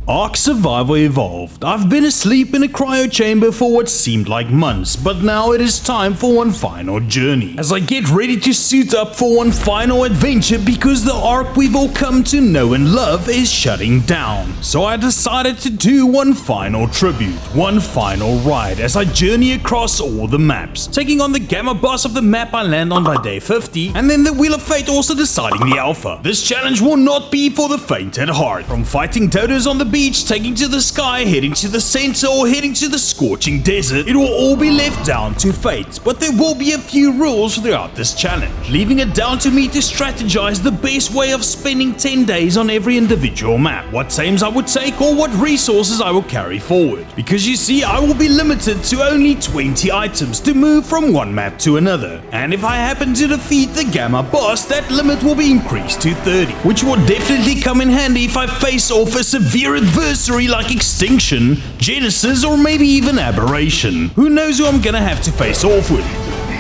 ARK Survivor Evolved. I've been asleep in a cryo chamber for what seemed like months, but now it is time for one final journey. As I get ready to suit up for one final adventure because the ARK we've all come to know and love is shutting down. So I decided to do one final tribute, one final ride as I journey across all the maps. Taking on the Gamma boss of the map I land on by day 50, and then the Wheel of Fate also deciding the Alpha. This challenge will not be for the faint at heart. From fighting dodos on the beach, taking to the sky, heading to the center, or heading to the scorching desert, it will all be left down to fate. But there will be a few rules throughout this challenge, leaving it down to me to strategize the best way of spending 10 days on every individual map, what tames I would take or what resources I will carry forward. Because you see, I will be limited to only 20 items to move from one map to another. And if I happen to defeat the Gamma boss, that limit will be increased to 30, which will definitely come in handy if I face off a severe adversary like Extinction, Genesis, or maybe even Aberration. Who knows who I'm gonna have to face off with?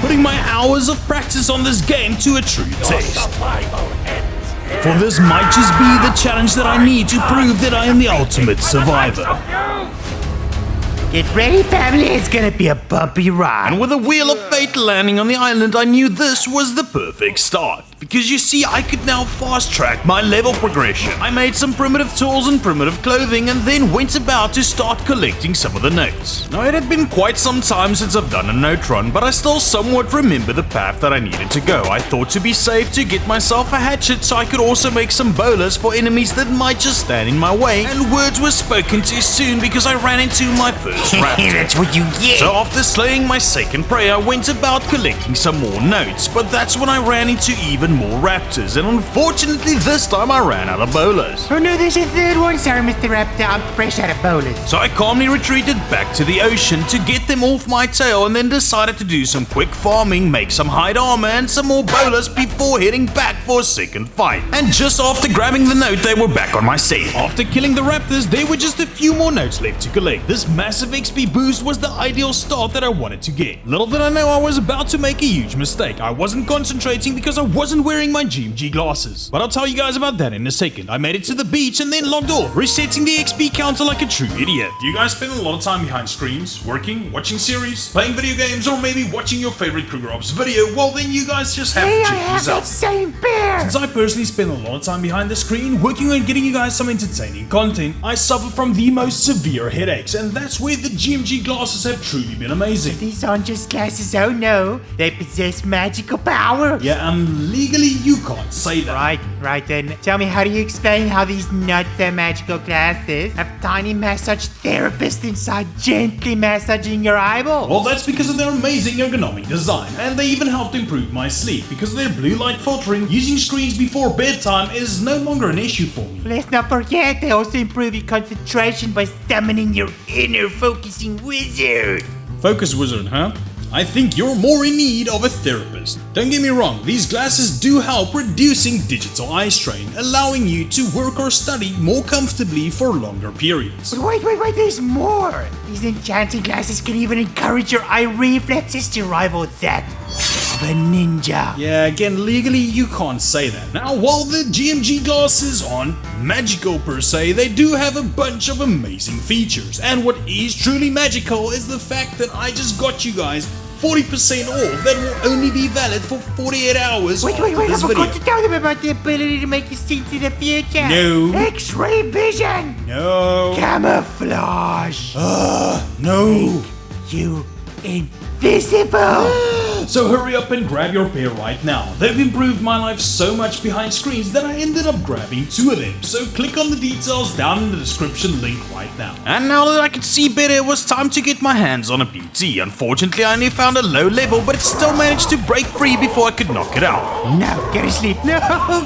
Putting my hours of practice on this game to a true test. For this might just be the challenge that I need to prove that I am the ultimate survivor. Get ready, family, it's gonna be a bumpy ride. And with the Wheel of Fate landing on the island, I knew this was the perfect start. Because you see, I could now fast track my level progression. I made some primitive tools and primitive clothing and then went about to start collecting some of the notes. Now it had been quite some time since I've done a note run, but I still somewhat remember the path that I needed to go. I thought to be safe to get myself a hatchet so I could also make some bolas for enemies that might just stand in my way, and words were spoken too soon because I ran into my first raptor. That's what you get. So after slaying my second prey, I went about collecting some more notes, but that's when I ran into even more raptors, and unfortunately this time I ran out of bolas. Oh no, there's a third one. Sorry, Mr. Raptor, I'm fresh out of bolas. So I calmly retreated back to the ocean to get them off my tail, and then decided to do some quick farming, make some hide armor and some more bolas before heading back for a second fight. And just after grabbing the note, they were back on my set. After killing the raptors, there were just a few more notes left to collect. This massive XP boost was the ideal start that I wanted to get. Little did I know I was about to make a huge mistake. I wasn't concentrating because I wasn't wearing my GMG glasses. But I'll tell you guys about that in a second. I made it to the beach and then logged off, resetting the XP counter like a true idiot. Do you guys spend a lot of time behind screens, working, watching series, playing video games, or maybe watching your favorite Krugerops video? Well, then you guys just have to check these out. Same bear. Since I personally spend a lot of time behind the screen, working on getting you guys some entertaining content, I suffer from the most severe headaches, and that's where the GMG glasses have truly been amazing. These aren't just glasses, oh no. They possess magical power. Yeah, legally you can't say that. Right then. Tell me, how do you explain how these nuts magical glasses have tiny massage therapists inside gently massaging your eyeball? Well, that's because of their amazing ergonomic design, and they even helped improve my sleep because of their blue light filtering. Using screens before bedtime is no longer an issue for me. Let's not forget, they also improve your concentration by summoning your inner focusing wizard. Focus wizard, huh? I think you're more in need of a therapist. Don't get me wrong, these glasses do help reducing digital eye strain, allowing you to work or study more comfortably for longer periods. But wait, there's more! These enchanting glasses can even encourage your eye reflexes to rival that of a ninja. Yeah, again, legally you can't say that. Now, while the GMG glasses aren't magical per se, they do have a bunch of amazing features. And what is truly magical is the fact that I just got you guys 40% off that will only be valid for 48 hours. Wait, I forgot to tell them about the ability to make you see to the future. No. X-ray vision. No. Camouflage. No. You invisible. So hurry up and grab your pair right now. They've improved my life so much behind screens that I ended up grabbing 2 of them. So click on the details down in the description link right now. And now that I could see better, it was time to get my hands on a PT. Unfortunately, I only found a low level, but it still managed to break free before I could knock it out. No, go to sleep. No,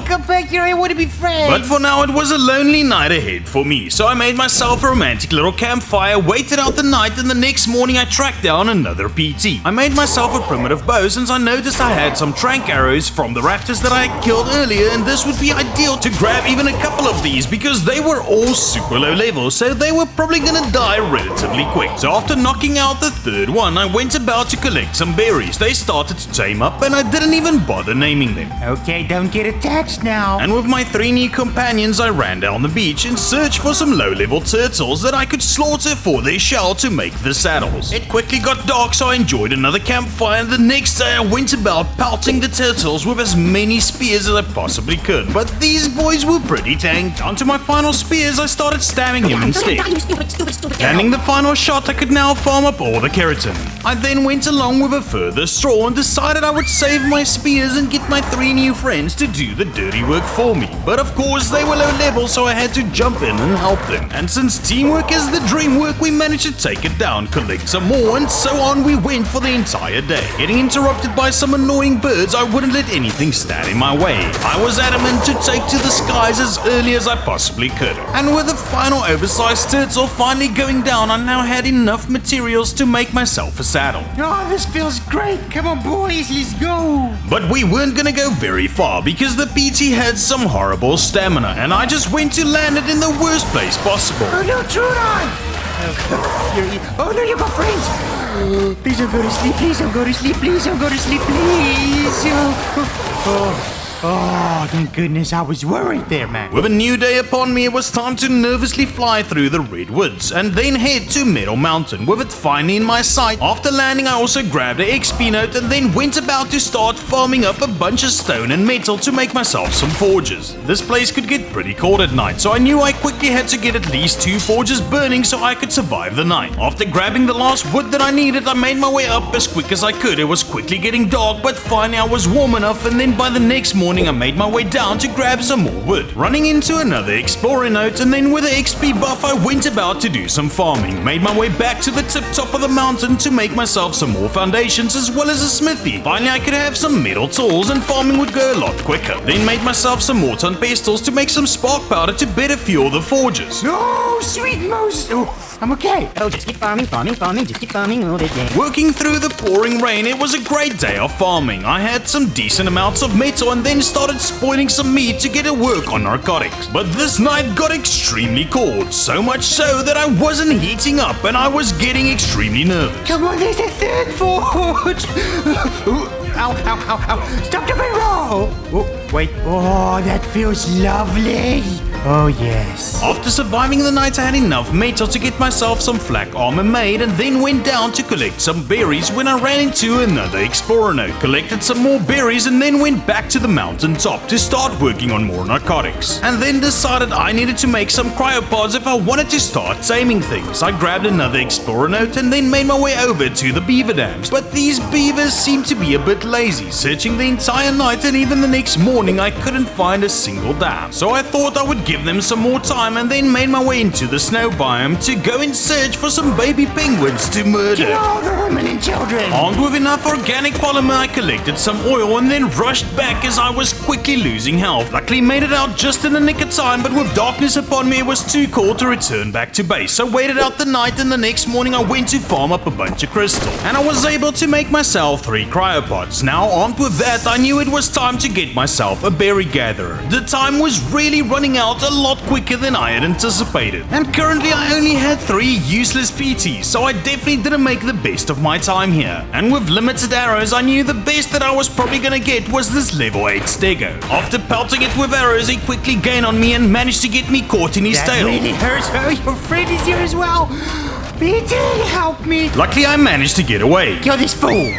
come back here, I want to be friends. But for now, it was a lonely night ahead for me. So I made myself a romantic little campfire, waited out the night, and the next morning I tracked down another PT. I made myself a primitive bow since I noticed I had some trank arrows from the raptors that I had killed earlier, and this would be ideal to grab even a couple of these because they were all super low level, so they were probably gonna die relatively quick. So after knocking out the third one, I went about to collect some berries. They started to tame up and I didn't even bother naming them. Okay, don't get attached now. And with my 3 new companions, I ran down the beach in search for some low-level turtles that I could slaughter for their shell to make the saddles. It quickly got dark, so I enjoyed another campfire, and the next day I went about pelting the turtles with as many spears as I possibly could. But these boys were pretty tanked. Onto my final spears, I started stabbing him instead. Landing the final shot, I could now farm up all the keratin. I then went along with a further straw and decided I would save my spears and get my 3 new friends to do the dirty work for me. But of course, they were low level, so I had to jump in and help them. And since teamwork is the dream work, we managed to take it down, collect some more, and so on we went for the entire day. Getting interrupted by some annoying birds, I wouldn't let anything stand in my way. I was adamant to take to the skies as early as I possibly could. And with the final oversized turtle finally going down, I now had enough materials to make myself a saddle. Oh, this feels great. Come on, boys, let's go. But we weren't gonna go very far because the PT had some horrible stamina, and I just went to land it in the worst place possible. Oh no, Trudon! Oh no, you got friends! Please don't go to sleep, please don't go to sleep, please don't go to sleep, please! Oh, thank goodness, I was worried there, man. With a new day upon me, it was time to nervously fly through the redwoods and then head to Metal Mountain with it finally in my sight. After landing, I also grabbed an XP note and then went about to start farming up a bunch of stone and metal to make myself some forges. This place could get pretty cold at night, so I knew I quickly had to get at least 2 forges burning so I could survive the night. After grabbing the last wood that I needed, I made my way up as quick as I could. It was quickly getting dark, but finally I was warm enough, and then by the next morning I made my way down to grab some more wood. Running into another explorer note, and then with an XP buff I went about to do some farming. Made my way back to the tip top of the mountain to make myself some more foundations as well as a smithy. Finally I could have some metal tools and farming would go a lot quicker. Then made myself some mortar and pestles to make some spark powder to better fuel the forges. No, sweet Moses! Oh, I'm okay. Oh, just keep farming, just keep farming all the day. Working through the pouring rain, it was a great day of farming. I had some decent amounts of metal and then started spoiling some meat to get to work on narcotics. But this night got extremely cold, so much so that I wasn't heating up and I was getting extremely nervous. Come on, there's a third forge! Ow, ow, ow, ow. Stop the barrel! Oh, wait. Oh, that feels lovely. Oh, yes. After surviving the night, I had enough metal to get myself some flak armor made and then went down to collect some berries when I ran into another explorer node. Collected some more berries and then went back to the mountain top to start working on more narcotics. And then decided I needed to make some cryopods if I wanted to start taming things. I grabbed another explorer node and then made my way over to the beaver dams. But these beavers seemed to be a bit lazy. Searching the entire night and even the next morning, I couldn't find a single dam. So I thought I would give them some more time and then made my way into the snow biome to go in search for some baby penguins to murder. Kill all the women and children! Armed with enough organic polymer, I collected some oil and then rushed back as I was quickly losing health. Luckily made it out just in the nick of time, but with darkness upon me it was too cold to return back to base. So waited out the night and the next morning I went to farm up a bunch of crystal. And I was able to make myself 3 cryopods. Now armed with that, I knew it was time to get myself a berry gatherer. The time was really running out a lot quicker than I had anticipated. And currently I only had 3 useless PTs, so I definitely didn't make the best of my time here. And with limited arrows, I knew the best that I was probably gonna get was this level 8 stego. After pelting it with arrows, he quickly gained on me and managed to get me caught in his tail. That really hurts. Oh, your friend is here as well. BT, help me. Luckily I managed to get away. Kill this fool.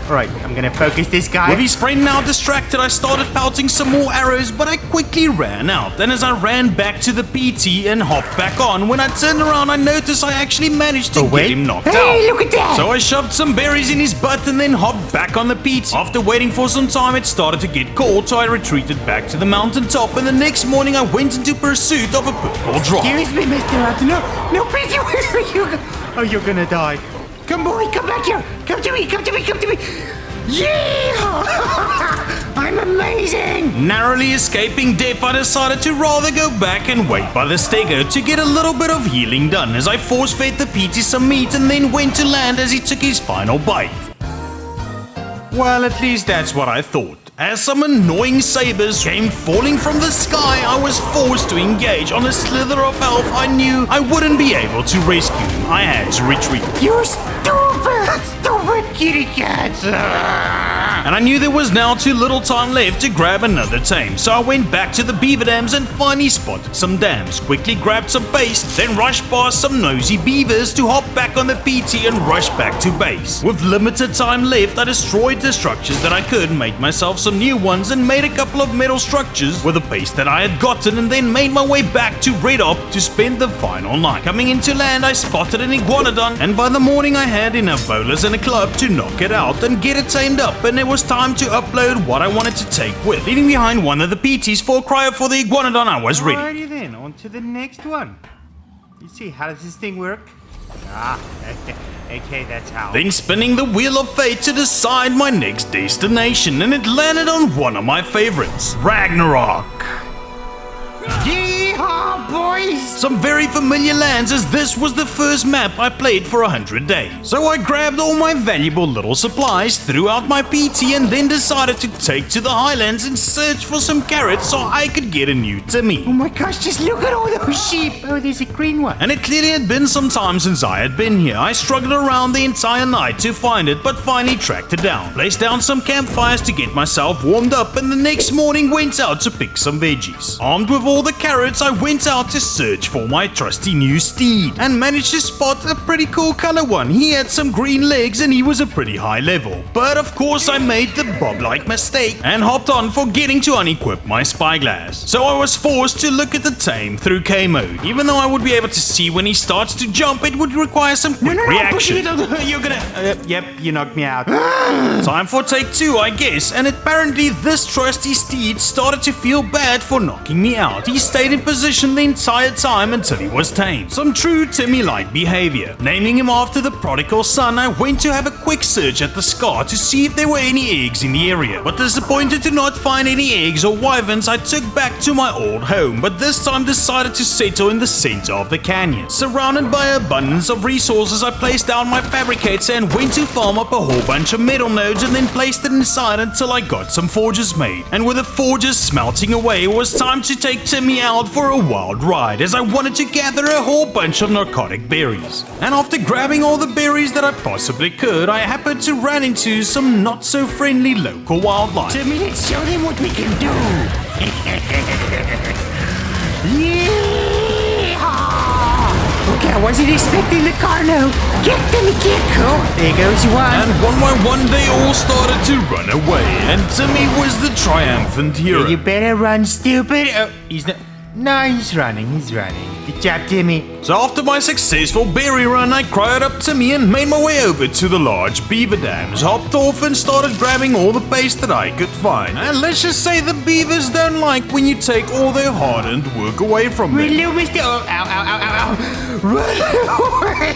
Alright, I'm gonna focus this guy. With his friend now distracted, I started pelting some more arrows, but I quickly ran out. And as I ran back to the PT and hopped back on, when I turned around, I noticed I actually managed to get him knocked out. Hey, look at that! So I shoved some berries in his butt and then hopped back on the PT. After waiting for some time, it started to get cold, so I retreated back to the mountain top, and the next morning I went into pursuit of a purple drop. Excuse me, Mr. Raptor. No, PT, where are you? Oh, you're gonna die. Come boy, come back here. Come to me, come to me, come to me. Yeah! I'm amazing! Narrowly escaping death, I decided to rather go back and wait by the stego to get a little bit of healing done as I force-fed the PT some meat and then went to land as he took his final bite. Well, at least that's what I thought. As some annoying sabers came falling from the sky, I was forced to engage on a slither of health I knew I wouldn't be able to rescue him. I had to retreat. You stupid kitty cats! And I knew there was now too little time left to grab another tame, so I went back to the beaver dams and finally spotted some dams, quickly grabbed some paste, then rushed past some nosy beavers to hop back on the PT and rush back to base. With limited time left, I destroyed the structures that I could, made myself some new ones, and made a couple of metal structures with the paste that I had gotten, and then made my way back to Red Op to spend the final night. Coming into land, I spotted an iguanodon, and by the morning I had enough bolas and a club to knock it out and get it tamed up, and it was time to upload what I wanted to take with. Leaving behind one of the PTs for a cryo for the iguanodon, I was ready. Alrighty then, on to the next one. You see, how does this thing work? Okay, that's how. Then spinning the wheel of fate to decide my next destination, and it landed on one of my favorites, Ragnarok. Yeehaw, boys! Some very familiar lands, as this was the first map I played for 100 days. So I grabbed all my valuable little supplies, threw out my PT, and then decided to take to the highlands and search for some carrots so I could get a new Timmy. Oh my gosh, just look at all those sheep! Oh, there's a green one. And it clearly had been some time since I had been here. I struggled around the entire night to find it, but finally tracked it down. Placed down some campfires to get myself warmed up, and the next morning went out to pick some veggies. Armed with all the carrots, I went out to search for my trusty new steed, and managed to spot a pretty cool color one. He had some green legs and he was a pretty high level. But of course I made the Bob-like mistake and hopped on forgetting to unequip my spyglass. So I was forced to look at the tame through K mode. Even though I would be able to see when he starts to jump, it would require some quick reaction. You're gonna... yep, you knocked me out. Time for take two, I guess, and apparently this trusty steed started to feel bad for knocking me out. He stayed in position the entire time until he was tamed. Some true Timmy-like behavior. Naming him after the prodigal son, I went to have a quick search at the scar to see if there were any eggs in the area. But disappointed to not find any eggs or wyverns, I took back to my old home, but this time decided to settle in the center of the canyon. Surrounded by abundance of resources, I placed down my fabricator and went to farm up a whole bunch of metal nodes and then placed it inside until I got some forges made. And with the forges smelting away, it was time to take Timmy out for a wild ride, as I wanted to gather a whole bunch of narcotic berries. And after grabbing all the berries that I possibly could, I happened to run into some not so friendly local wildlife. Timmy, let's show them what we can do. Yeehaw! Okay, I wasn't expecting the car now. Get Timmy, get cool. There goes one. And one by one they all started to run away, and Timmy was the triumphant hero. You better run, stupid. Oh, he's not... No, he's running. Good job, Timmy. So after my successful berry run, I cried up Timmy and made my way over to the large beaver dams, hopped off and started grabbing all the paste that I could find. And let's just say the beavers don't like when you take all their hard-earned work away from them. Hello, Mr. Oh, ow. Run away.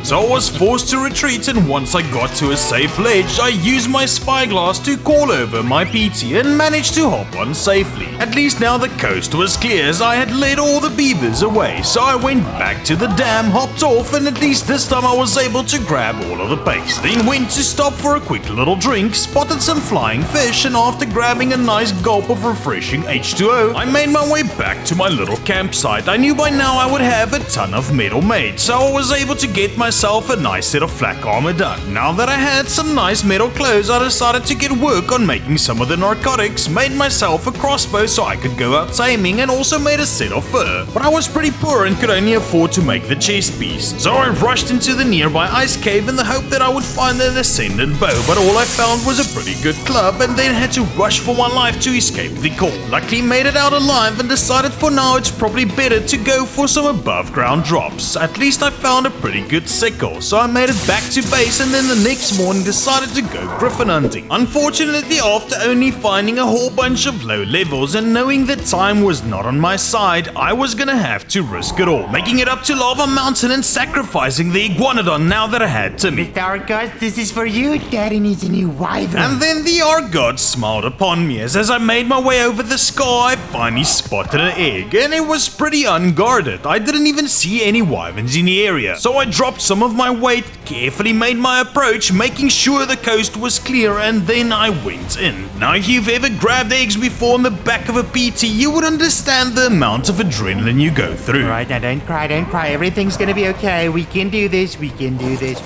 So I was forced to retreat, and once I got to a safe ledge, I used my spyglass to call over my PT and managed to hop on safely. At least now the coast was clear, as I had led all the beavers away, so I went back to the dam, hopped off, and at least this time I was able to grab all of the paste. Then went to stop for a quick little drink, spotted some flying fish, and after grabbing a nice gulp of refreshing H2O, I made my way back to my little campsite. I knew by now I would have a ton of metal made, so I was able to get myself a nice set of flak armor done. Now that I had some nice metal clothes, I decided to get work on making some of the narcotics, made myself a crossbow so I could go out taming, and also made a set of fur. But I was pretty poor and could only afford to make the chest piece, so I rushed into the nearby ice cave in the hope that I would find an ascendant bow, but all I found was a pretty good club, and then had to rush for my life to escape the call. Luckily made it out alive and decided for now it's probably better to go for some above ground drops. At least I found a pretty good sickle, so I made it back to base, and then the next morning decided to go griffin hunting. Unfortunately, after only finding a whole bunch of low levels and knowing that time was not on my side, I was gonna have to risk it all, making it up to Lava Mountain and sacrificing the iguanodon now that I had Timmy. Mr. ARK, this is for you. Daddy needs a new wyvern. And then the ARK god smiled upon me, as I made my way over the sky, I finally spotted an egg, and it was pretty unguarded. I didn't even see any wyverns in the area, so I I dropped some of my weight, carefully made my approach, making sure the coast was clear, and then I went in. Now, if you've ever grabbed eggs before on the back of a PT, you would understand the amount of adrenaline you go through. Alright, now don't cry. Everything's gonna be okay. We can do this. Sweet Moses,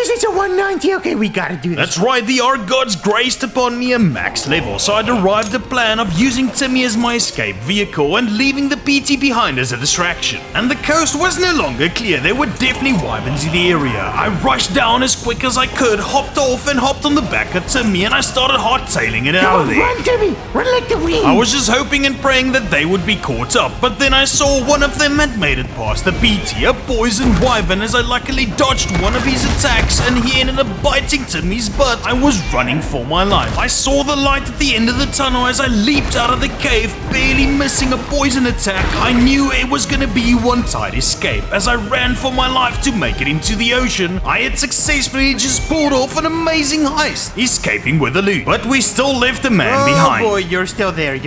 it's a 190. Okay, we gotta do this. That's right, the ARK gods graced upon me a max level, so I derived a plan of using Timmy as my escape vehicle and leaving the PT behind as a distraction. And the coast was no longer clear, there were definitely wyverns in the area. I rushed down as quick as I could, hopped off and hopped on the back of Timmy, and I started hot-tailing it out of there. Run, Timmy! Run like the wind! I was just hoping and praying that they would be caught up, but then I saw one of them had made it past the PT, a poison wyvern, as I luckily dodged one of his attacks and he ended up biting Timmy's butt. I was running for my life. I saw the light at the end of the tunnel as I leaped out of the cave, barely missing a poison attack. I knew it was gonna be one tight escape. As I ran for my life to make it into the ocean, I had successfully just pulled off an amazing heist, escaping with the loot. But we still left a man behind. Oh boy, you're still there.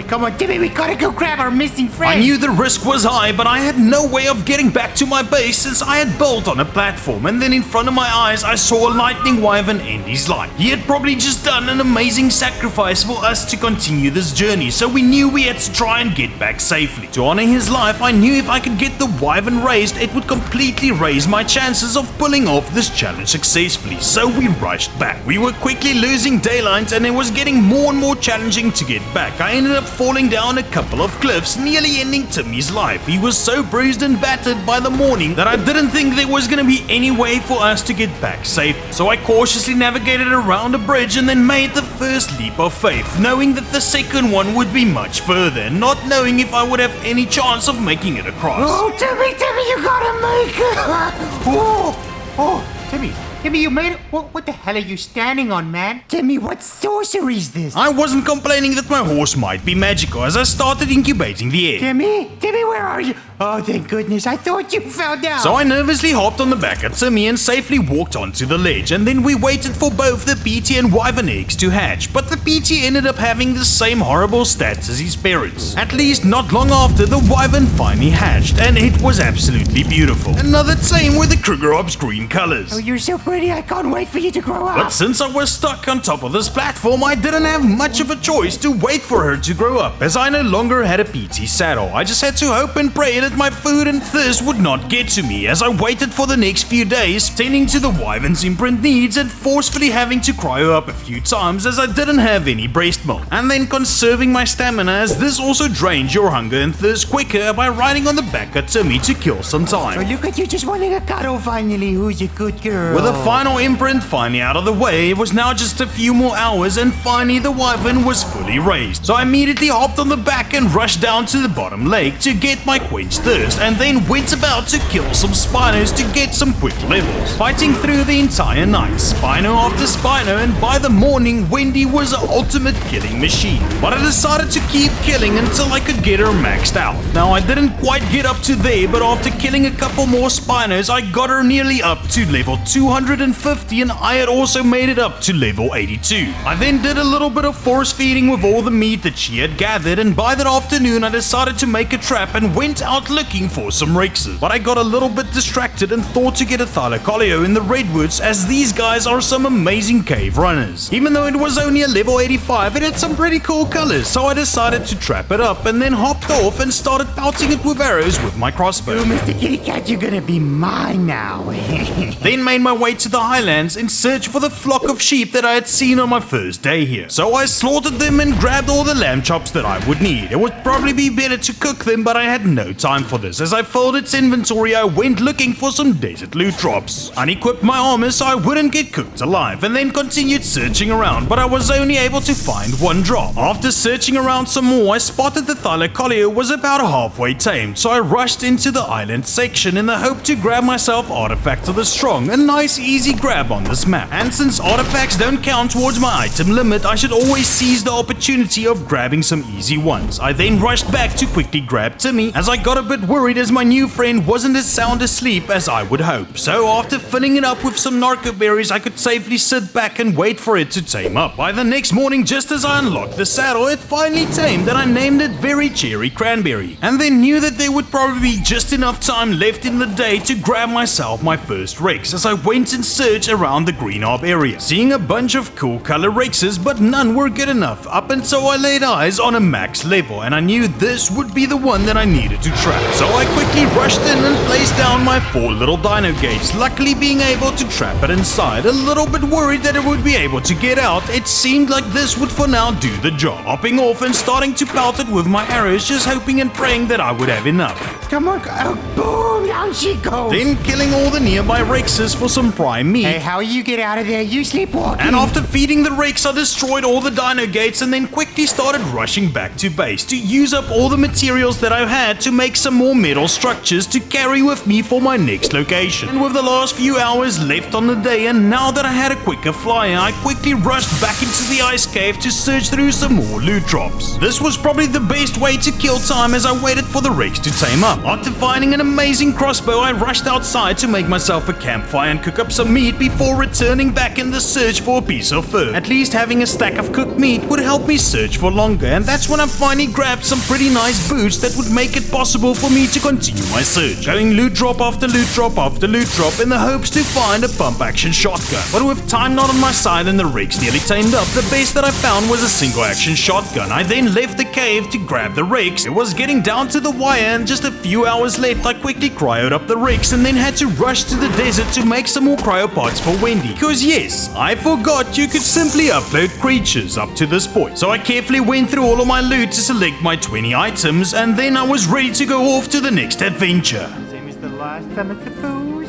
Come on, Timmy, we gotta go grab our missing friend. I knew the risk was high, but I had no way of getting back to my base since I had built on a platform, and then in front of my eyes I saw a lightning wyvern end his life. He had probably just done an amazing sacrifice for us to continue this journey, so we knew we had to try and get back safely. To honor his life, I knew if I could get the wyvern raised, it would completely raise my chances of pulling off this challenge successfully, so we rushed back. We were quickly losing daylight and it was getting more and more challenging to get back. I ended up falling down a couple of cliffs, nearly ending Timmy's life. He was so bruised and battered by the morning that I didn't think there was going to be any way for us to get back safe. So I cautiously navigated around a bridge and then made the first leap of faith, knowing that the second one would be much further, not knowing if I would have any chance of making it across. Oh, Timmy, you gotta make it! Timmy, you made it? What the hell are you standing on, man? Timmy, what sorcery is this? I wasn't complaining that my horse might be magical as I started incubating the egg. Timmy, where are you? Oh, thank goodness, I thought you fell down. So I nervously hopped on the back of Timmy and safely walked onto the ledge, and then we waited for both the PT and wyvern eggs to hatch, but the PT ended up having the same horrible stats as his parents. At least not long after, the wyvern finally hatched, and it was absolutely beautiful. Another tame with the Krugerops green colors. Oh, you're so pretty, I can't wait for you to grow up. But since I was stuck on top of this platform, I didn't have much of a choice to wait for her to grow up, as I no longer had a PT saddle. I just had to hope and pray that my food and thirst would not get to me as I waited for the next few days, tending to the wyvern's imprint needs and forcefully having to cryo up a few times as I didn't have any breast milk, and then conserving my stamina as this also drains your hunger and thirst quicker by riding on the back of Timmy to kill some time. Oh, look at you just wanting a cuddle finally. Who's a good girl? With the final imprint finally out of the way, it was now just a few more hours and finally the wyvern was fully raised. So I immediately hopped on the back and rushed down to the bottom lake to get my quenched thirst, and then went about to kill some spinos to get some quick levels, fighting through the entire night, spino after spino, and by the morning Wendy was an ultimate killing machine. But I decided to keep killing until I could get her maxed out. Now I didn't quite get up to there, but after killing a couple more spinos I got her nearly up to level 250, and I had also made it up to level 82. I then did a little bit of force feeding with all the meat that she had gathered, and by that afternoon I decided to make a trap and went out looking for some rexes. But I got a little bit distracted and thought to get a thylacoleo in the redwoods, as these guys are some amazing cave runners. Even though it was only a level 85, it had some pretty cool colors, so I decided to trap it up and then hopped off and started pelting it with arrows with my crossbow. Oh, Mr. Kitty Cat, you're gonna be mine now. Then made my way to the highlands in search for the flock of sheep that I had seen on my first day here. So I slaughtered them and grabbed all the lamb chops that I would need. It would probably be better to cook them, but I had no time for this. As I filled its inventory, I went looking for some desert loot drops. Unequipped my armor so I wouldn't get cooked alive, and then continued searching around, but I was only able to find one drop. After searching around some more, I spotted the thylacoleo was about halfway tamed, so I rushed into the island section in the hope to grab myself Artifact of the Strong, a nice easy grab on this map. And since artifacts don't count towards my item limit, I should always seize the opportunity of grabbing some easy ones. I then rushed back to quickly grab Timmy, as I got a bit worried as my new friend wasn't as sound asleep as I would hope. So after filling it up with some narco berries, I could safely sit back and wait for it to tame up. By the next morning, just as I unlocked the saddle, it finally tamed and I named it Very Cherry Cranberry. And then knew that there would probably be just enough time left in the day to grab myself my first Rex as I went in search around the Green Orb area, seeing a bunch of cool color Rexes, but none were good enough up until I laid eyes on a max level, and I knew this would be the one that I needed to trap. So I quickly rushed in and placed down my 4 little dino gates, luckily being able to trap it inside. A little bit worried that it would be able to get out, it seemed like this would for now do the job. Hopping off and starting to pelt it with my arrows, just hoping and praying that I would have enough. Come on, oh, boom, down she goes. Then killing all the nearby Rexes for some prime meat. Hey, how you get out of there? You sleepwalking. And after feeding the Rex, I destroyed all the dino gates and then quickly started rushing back to base to use up all the materials that I had to make some more metal structures to carry with me for my next location. And with the last few hours left on the day, and now that I had a quicker flyer, I quickly rushed back into the ice cave to search through some more loot drops. This was probably the best way to kill time as I waited for the Rex to tame up. After finding an amazing crossbow, I rushed outside to make myself a campfire and cook up some meat before returning back in the search for a piece of fur. At least having a stack of cooked meat would help me search for longer, and that's when I finally grabbed some pretty nice boots that would make it possible for me to continue my search, going loot drop after loot drop after loot drop in the hopes to find a pump action shotgun. But with time not on my side and the Rex nearly tamed up, the best that I found was a single action shotgun. I then left the cave to grab the Rex. It was getting down to the wire, and just a few hours left, I quickly cryoed up the Rex and then had to rush to the desert to make some more cryopods for Wendy. Because yes, I forgot you could simply upload creatures up to this point. So I carefully went through all of my loot to select my 20 items, and then I was ready to go off to the next adventure. Same as the last time, I suppose.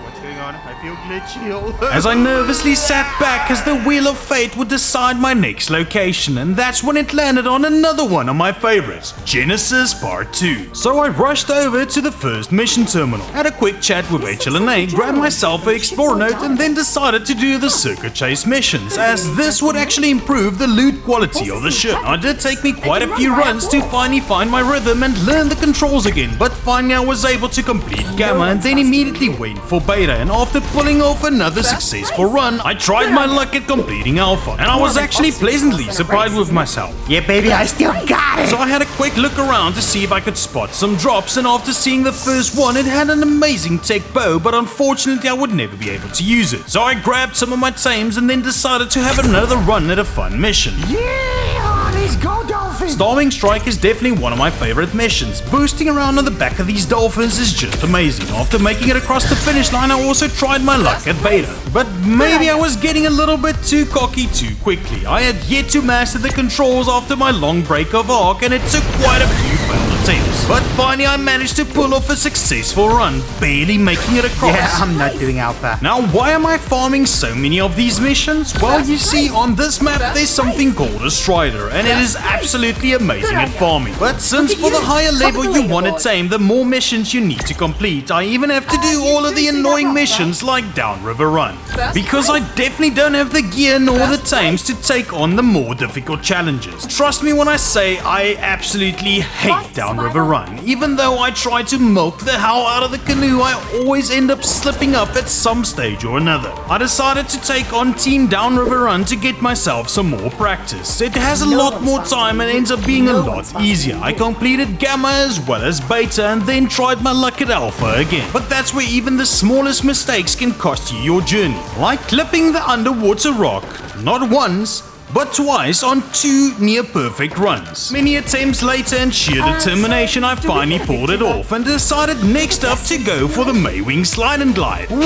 What's going on? I feel glitchy. As I nervously sat back as the wheel of fate would decide my next location, and that's when it landed on another one of my favorites, Genesis Part 2. So I rushed over to the first mission terminal, had a quick chat with HLNA, grabbed myself an Explorer note, and then decided to do the circuit chase missions, as this would actually improve the loot quality of the ship. Now, it did take me quite a few runs to finally find my rhythm and learn the controls again, but finally I was able to complete Gamma and then immediately went for Beta, and after pulling off another successful run, I tried my luck at completing Alpha, and I was actually pleasantly surprised with myself. Yeah, baby, I still got it. So I had a quick look around to see if I could spot some drops, and after seeing the first one, it had an amazing tech bow, but unfortunately I would never be able to use it. So I grabbed some of my tames and then decided to have another run at a fun mission. Yeah, let's go, dolphin. Storming Strike is definitely one of my favorite missions. Boosting around on the back of these dolphins is just amazing. After making it across the finish line, I also tried my luck at Beta. But maybe I was getting a little bit too cocky too quickly. I had yet to master the controls after my long break of ARK, and it took quite a few failed attempts. But finally I managed to pull off a successful run, barely making it across. Yeah, I'm not doing Alpha. Now, why am I farming so many of these missions? Well, you see, on this map there's something called a Strider, and it is absolutely amazing at farming. But since for the higher level you want to tame, the more missions you need to complete, I even have to do all of the annoying missions like Downriver Run. Because I definitely don't have the gear nor the tames to take on the more difficult challenges. Trust me when I say I absolutely hate Downriver Run. Even though I try to milk the hell out of the canoe, I always end up slipping up at some stage or another. I decided to take on Team Downriver Run to get myself some more practice. It has a lot more time and ends up being a lot easier. I completed Gamma as well as Beta and then tried my luck at Alpha again. But that's where even the smallest mistakes can cost you your journey. Like clipping the underwater rock, not once, but twice on 2 near-perfect runs. Many attempts later and sheer determination, I finally pulled it off and decided next up to go for the Maywing Slide and Glide. Whee,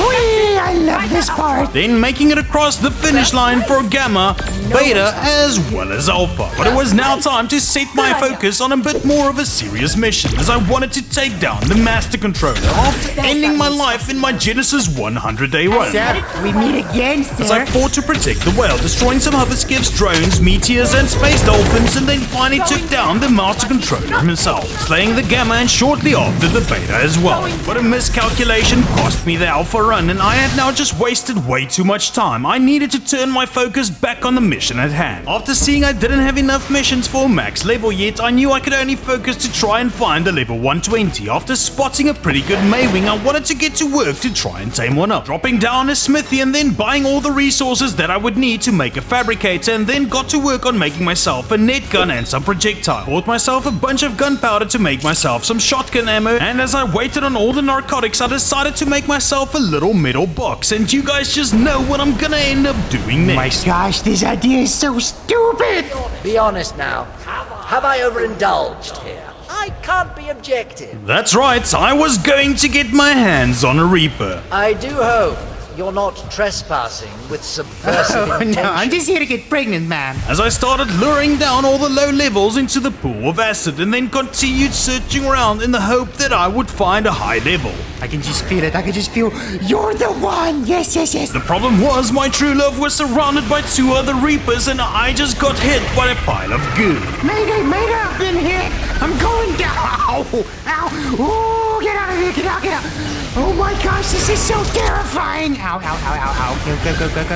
I love this part. Then making it across the finish line for Gamma, Beta, as well as Alpha. But it was now time to set my focus on a bit more of a serious mission, as I wanted to take down the Master Controller after ending my life in my Genesis 100-day run. Sir, we meet again, sir. As I fought to protect the whale, destroying some hover skiffs, drones, meteors, and space dolphins, and then finally took down the master controller himself, slaying the Gamma and shortly after the Beta as well. But a miscalculation cost me the Alpha run, and I had now just wasted way too much time. I needed to turn my focus back on the mission at hand. After seeing I didn't have enough missions for max level yet, I knew I could only focus to try and find the level 120. After spotting a pretty good Maywing, I wanted to get to work to try and tame one up, dropping down a smithy and then buying all the resources that I would need to make a fabricator, and then got to work on making myself a net gun and some projectile. Bought myself a bunch of gunpowder to make myself some shotgun ammo, and as I waited on all the narcotics, I decided to make myself a little metal box, and you guys just know what I'm gonna end up doing next. My gosh, this idea is so stupid! Be honest now. Have I overindulged here? I can't be objective. That's right, I was going to get my hands on a Reaper. I do hope you're not trespassing with subversive Oh, intentions. no, I'm just here to get pregnant, man. As I started luring down all the low levels into the pool of acid and then continued searching around in the hope that I would find a high level. I can just feel it. I can just feel you're the one. Yes, yes, yes. The problem was my true love was surrounded by 2 other Reapers and I just got hit by a pile of goo. Mayday, mayday, I've been hit. I'm going down. Ow, ow. Ooh, get out of here, get out, get out. Oh my gosh, this is so terrifying. Ow, ow, ow, ow, ow.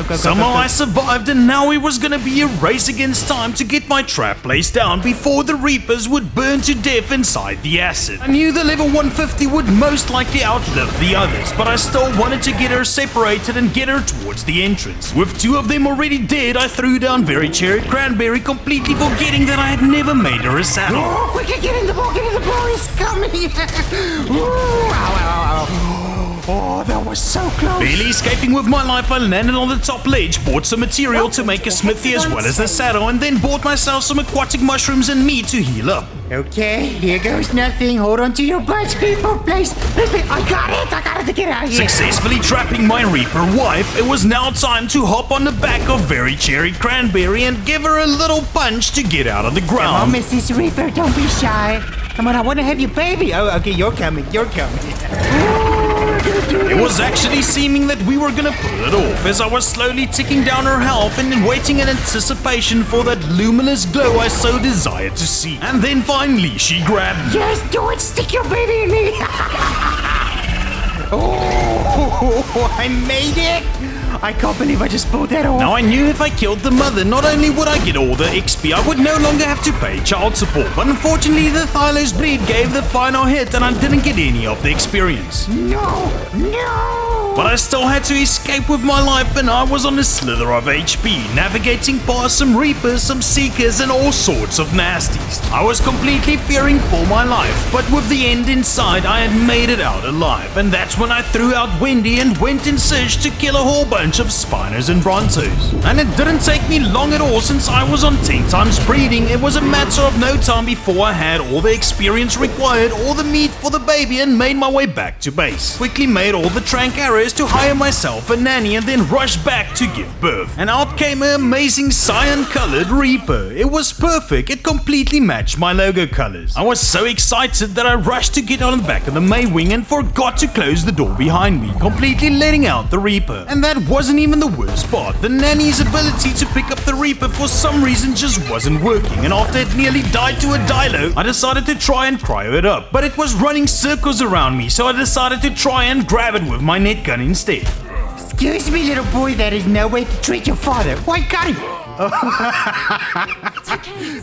Go. Somehow I survived, and now it was gonna be a race against time to get my trap placed down before the Reapers would burn to death inside the acid. I knew the level 150 would most likely outlive the others, but I still wanted to get her separated and get her towards the entrance. With 2 of them already dead, I threw down Very Cherry Cranberry, completely forgetting that I had never made her a saddle. Oh, quick, get in the ball, he's coming. Ooh, ow, ow, ow. Oh, that was so close. Barely escaping with my life, I landed on the top ledge, bought some material to make a smithy as well as a saddle, and then bought myself some aquatic mushrooms and meat to heal up. Okay, here goes nothing. Hold on to your butts, people. Please. I got it to get out of here. Successfully trapping my Reaper wife, it was now time to hop on the back of Very Cherry Cranberry and give her a little punch to get out of the Come on, ground. Mrs. Reaper, don't be shy. Come on, I want to have your baby. Oh, okay, you're coming. It was actually seeming that we were gonna pull it off as I was slowly ticking down her health and then waiting in anticipation for that luminous glow I so desired to see. And then finally she grabbed me. Yes, do it. Stick your baby in me. Oh, I made it. I can't believe I just pulled that off. Now I knew if I killed the mother, not only would I get all the XP, I would no longer have to pay child support. But unfortunately, the Thylos breed gave the final hit and I didn't get any of the experience. No. But I still had to escape with my life, and I was on a slither of HP, navigating past some Reapers, some Seekers, and all sorts of nasties. I was completely fearing for my life, but with the end in sight, I had made it out alive, and that's when I threw out Wendy and went in search to kill a whole bunch of Spiners and Brontos. And it didn't take me long at all since I was on 10 times breeding. It was a matter of no time before I had all the experience required, all the meat for the baby, and made my way back to base. Quickly made all the trank arrows to hire myself a nanny and then rushed back to give birth. And out came an amazing cyan-colored Reaper. It was perfect. It completely matched my logo colors. I was so excited that I rushed to get on the back of the Maywing and forgot to close the door behind me, completely letting out the Reaper. And that wasn't even the worst part. The nanny's ability to pick up the Reaper for some reason just wasn't working, and after it nearly died to a dilo, I decided to try and cryo it up. But it was running circles around me, so I decided to try and grab it with my net gun instead. Excuse me, little boy, that is no way to treat your father. Why got him?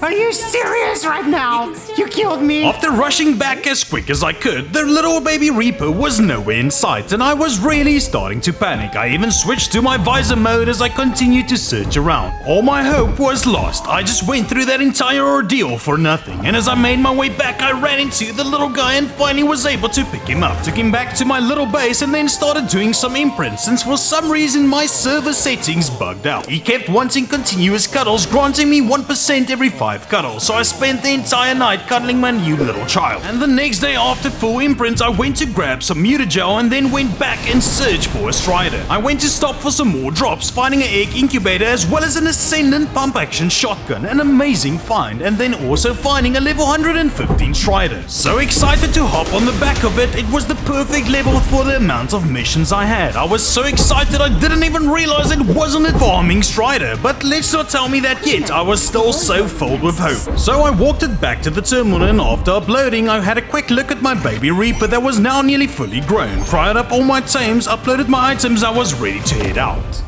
Are you serious right now? You killed me. After rushing back as quick as I could, the little baby Reaper was nowhere in sight, and I was really starting to panic. I even switched to my visor mode as I continued to search around. All my hope was lost. I just went through that entire ordeal for nothing, and as I made my way back, I ran into the little guy and finally was able to pick him up. Took him back to my little base and then started doing some imprints, since for some reason my server settings bugged out. He kept wanting continuous cuddles, granting me 1% 100% every 5 cuddles, so I spent the entire night cuddling my new little child. And the next day after full imprint, I went to grab some mutagel and then went back and searched for a strider. I went to stop for some more drops, finding an egg incubator as well as an ascendant pump action shotgun, an amazing find, and then also finding a level 115 strider. So excited to hop on the back of it, it was the perfect level for the amount of missions I had. I was so excited I didn't even realize it wasn't a farming strider, but let's not tell me that yet, I was still so filled with hope. So I walked it back to the terminal, and after uploading, I had a quick look at my baby Reaper that was now nearly fully grown, fired up all my tames, uploaded my items, I was ready to head out.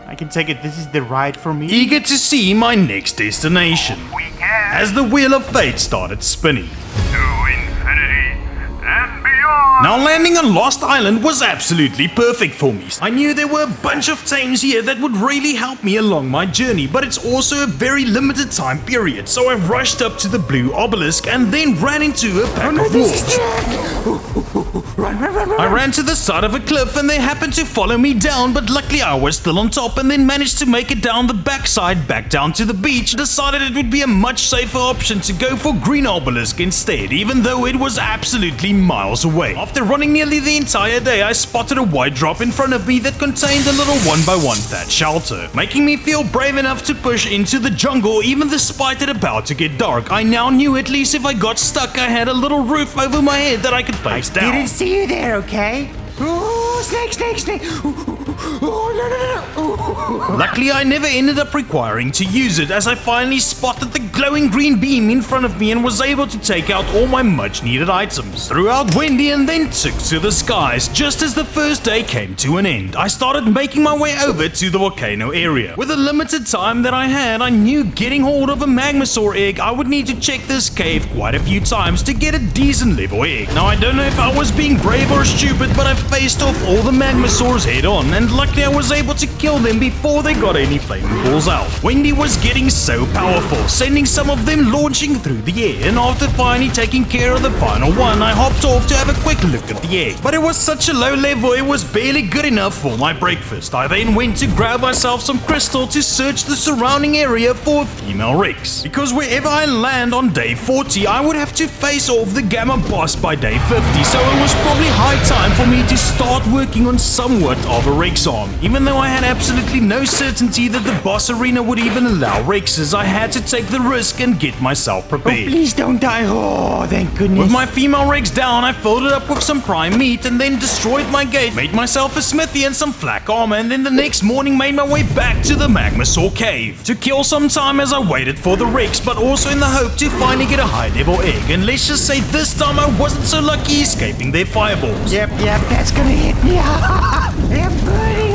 I can take it. This is the ride for me. Eager to see my next destination, as the wheel of fate started spinning. Now landing on Lost Island was absolutely perfect for me. I knew there were a bunch of tames here that would really help me along my journey, but it's also a very limited time period, so I rushed up to the blue obelisk and then ran into a pack of wolves. Run. I ran to the side of a cliff and they happened to follow me down, but luckily I was still on top and then managed to make it down the backside back down to the beach. Decided it would be a much safer option to go for green obelisk instead, even though it was absolutely miles away. After running nearly the entire day, I spotted a white drop in front of me that contained a little 1x1 thatch shelter, making me feel brave enough to push into the jungle even despite it about to get dark. I now knew at least if I got stuck I had a little roof over my head that I could place down. Didn't see you there, okay? Ooh, snake. Ooh. Luckily, I never ended up requiring to use it, as I finally spotted the glowing green beam in front of me and was able to take out all my much needed items. Threw out Wendy and then took to the skies. Just as the first day came to an end, I started making my way over to the volcano area. With the limited time that I had, I knew getting hold of a magmasaur egg, I would need to check this cave quite a few times to get a decent level egg. Now, I don't know if I was being brave or stupid, but I faced off all the magmasaurs head on, and luckily I was able to kill them before they got any flaming balls out. Wendy was getting so powerful, sending some of them launching through the air, and after finally taking care of the final one, I hopped off to have a quick look at the egg. But it was such a low level, it was barely good enough for my breakfast. I then went to grab myself some crystal to search the surrounding area for a female Rex, because wherever I land on day 40, I would have to face off the Gamma boss by day 50, so it was probably high time for me to start working on somewhat of a Rex army. Even though I had absolutely no certainty that the boss arena would even allow Rexes, I had to take the risk and get myself prepared. Please don't die. Oh, thank goodness. With my female Rex down, I filled it up with some prime meat and then destroyed my gate, made myself a smithy and some flak armor, and then the next morning made my way back to the Magmasaur cave to kill some time as I waited for the Rex, but also in the hope to finally get a high level egg. And let's just say this time I wasn't so lucky escaping their fireballs. Yep, that's gonna hit me. I'm burning.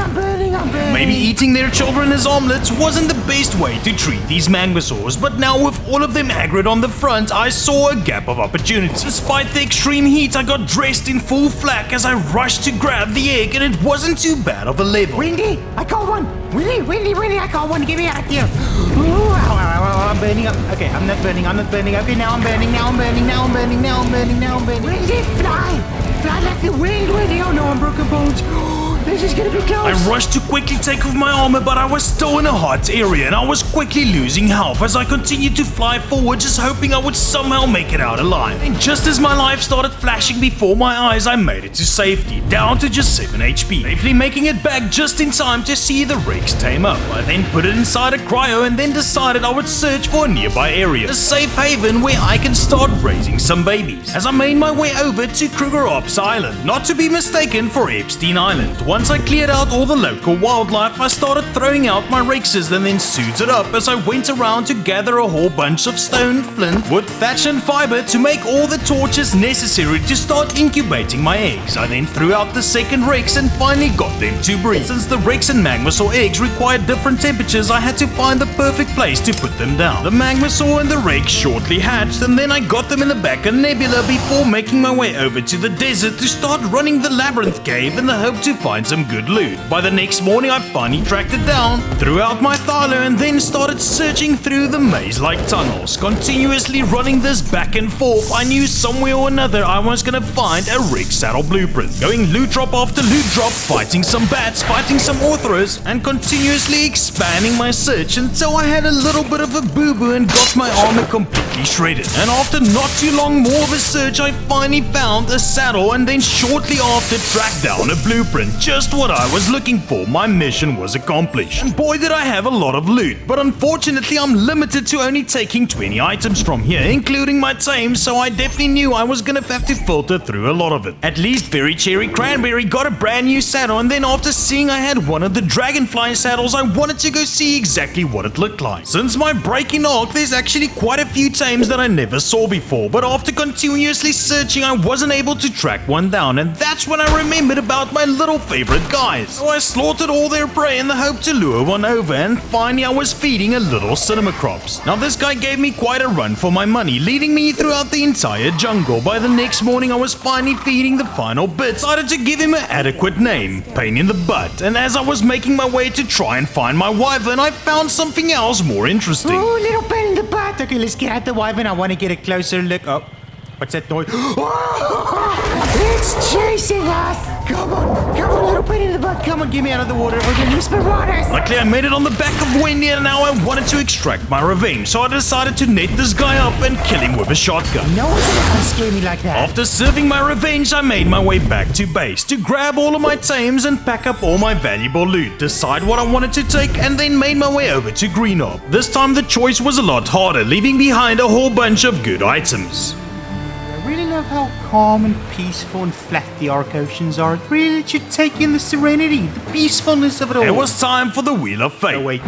Maybe eating their children as omelets wasn't the best way to treat these Magmasaurs, but now with all of them aggroed on the front, I saw a gap of opportunity. Despite the extreme heat, I got dressed in full flak as I rushed to grab the egg, and it wasn't too bad of a level. Wendy, I caught one. Wendy, I caught one. Get me out of here. Ooh, I'm burning up. Okay, I'm not burning. Okay, now I'm burning. Wendy, fly like the wind, Wendy. Oh no, I'm broken bones. This is gonna be close. I rushed to quickly take off my armor, but I was still in a hot area, and I was quickly losing health as I continued to fly forward, just hoping I would somehow make it out alive. And just as my life started flashing before my eyes, I made it to safety, down to just 7 HP, safely making it back just in time to see the Rex tame up. I then put it inside a cryo and then decided I would search for a nearby area, a safe haven where I can start raising some babies. As I made my way over to Krugerops Island, not to be mistaken for Epstein Island. Once I cleared out all the local wildlife, I started throwing out my Rexes and then suited up as I went around to gather a whole bunch of stone, flint, wood, thatch and fiber to make all the torches necessary to start incubating my eggs. I then threw out the second Rex and finally got them to breed. Since the Rex and Magmasaur eggs required different temperatures, I had to find the perfect place to put them down. The Magmasaur and the Rex shortly hatched, and then I got them in the back of Nebula before making my way over to the desert to start running the labyrinth cave in the hope to find find some good loot. By the next morning, I finally tracked it down, threw out my Thylo, and then started searching through the maze-like tunnels, continuously running this back and forth. I knew somewhere or another I was gonna find a rig saddle blueprint. Going loot drop after loot drop, fighting some bats, fighting some Orthros, and continuously expanding my search until I had a little bit of a boo-boo and got my armor completely shredded. And after not too long more of a search, I finally found a saddle and then shortly after tracked down a blueprint. Just what I was looking for. My mission was accomplished. And boy did I have a lot of loot, but unfortunately I'm limited to only taking 20 items from here, including my tame, so I definitely knew I was gonna have to filter through a lot of it. At least Berry Cherry Cranberry got a brand new saddle, and then after seeing I had one of the Dragonfly saddles, I wanted to go see exactly what it looked like. Since my break in ARK, there's actually quite a few tames that I never saw before, but after continuously searching I wasn't able to track one down, and that's when I remembered about my little favorite guys. So I slaughtered all their prey in the hope to lure one over, and finally I was feeding a little cinema crops. Now this guy gave me quite a run for my money, leading me throughout the entire jungle. By the next morning I was finally feeding the final bits. I decided to give him an adequate name, Pain in the Butt, and as I was making my way to try and find my wyvern, I found something else more interesting. Oh, little pain in the butt. Okay, let's get at the wyvern. I want to get a closer look. Oh, what's that noise? It's chasing us. Come on, little pain in the butt. Come on, get me out of the water. Or the whisper waters. Luckily, I made it on the back of Wendy, and now I wanted to extract my revenge, so I decided to net this guy up and kill him with a shotgun. No one's gonna scare me like that. After serving my revenge, I made my way back to base to grab all of my tames and pack up all my valuable loot, decide what I wanted to take, and then made my way over to Greenop. This time the choice was a lot harder, leaving behind a whole bunch of good items. I really love how calm and peaceful and flat the ARK oceans are. It really lets you take in the serenity, the peacefulness of it all. It was time for the Wheel of Fate. Oh, wait.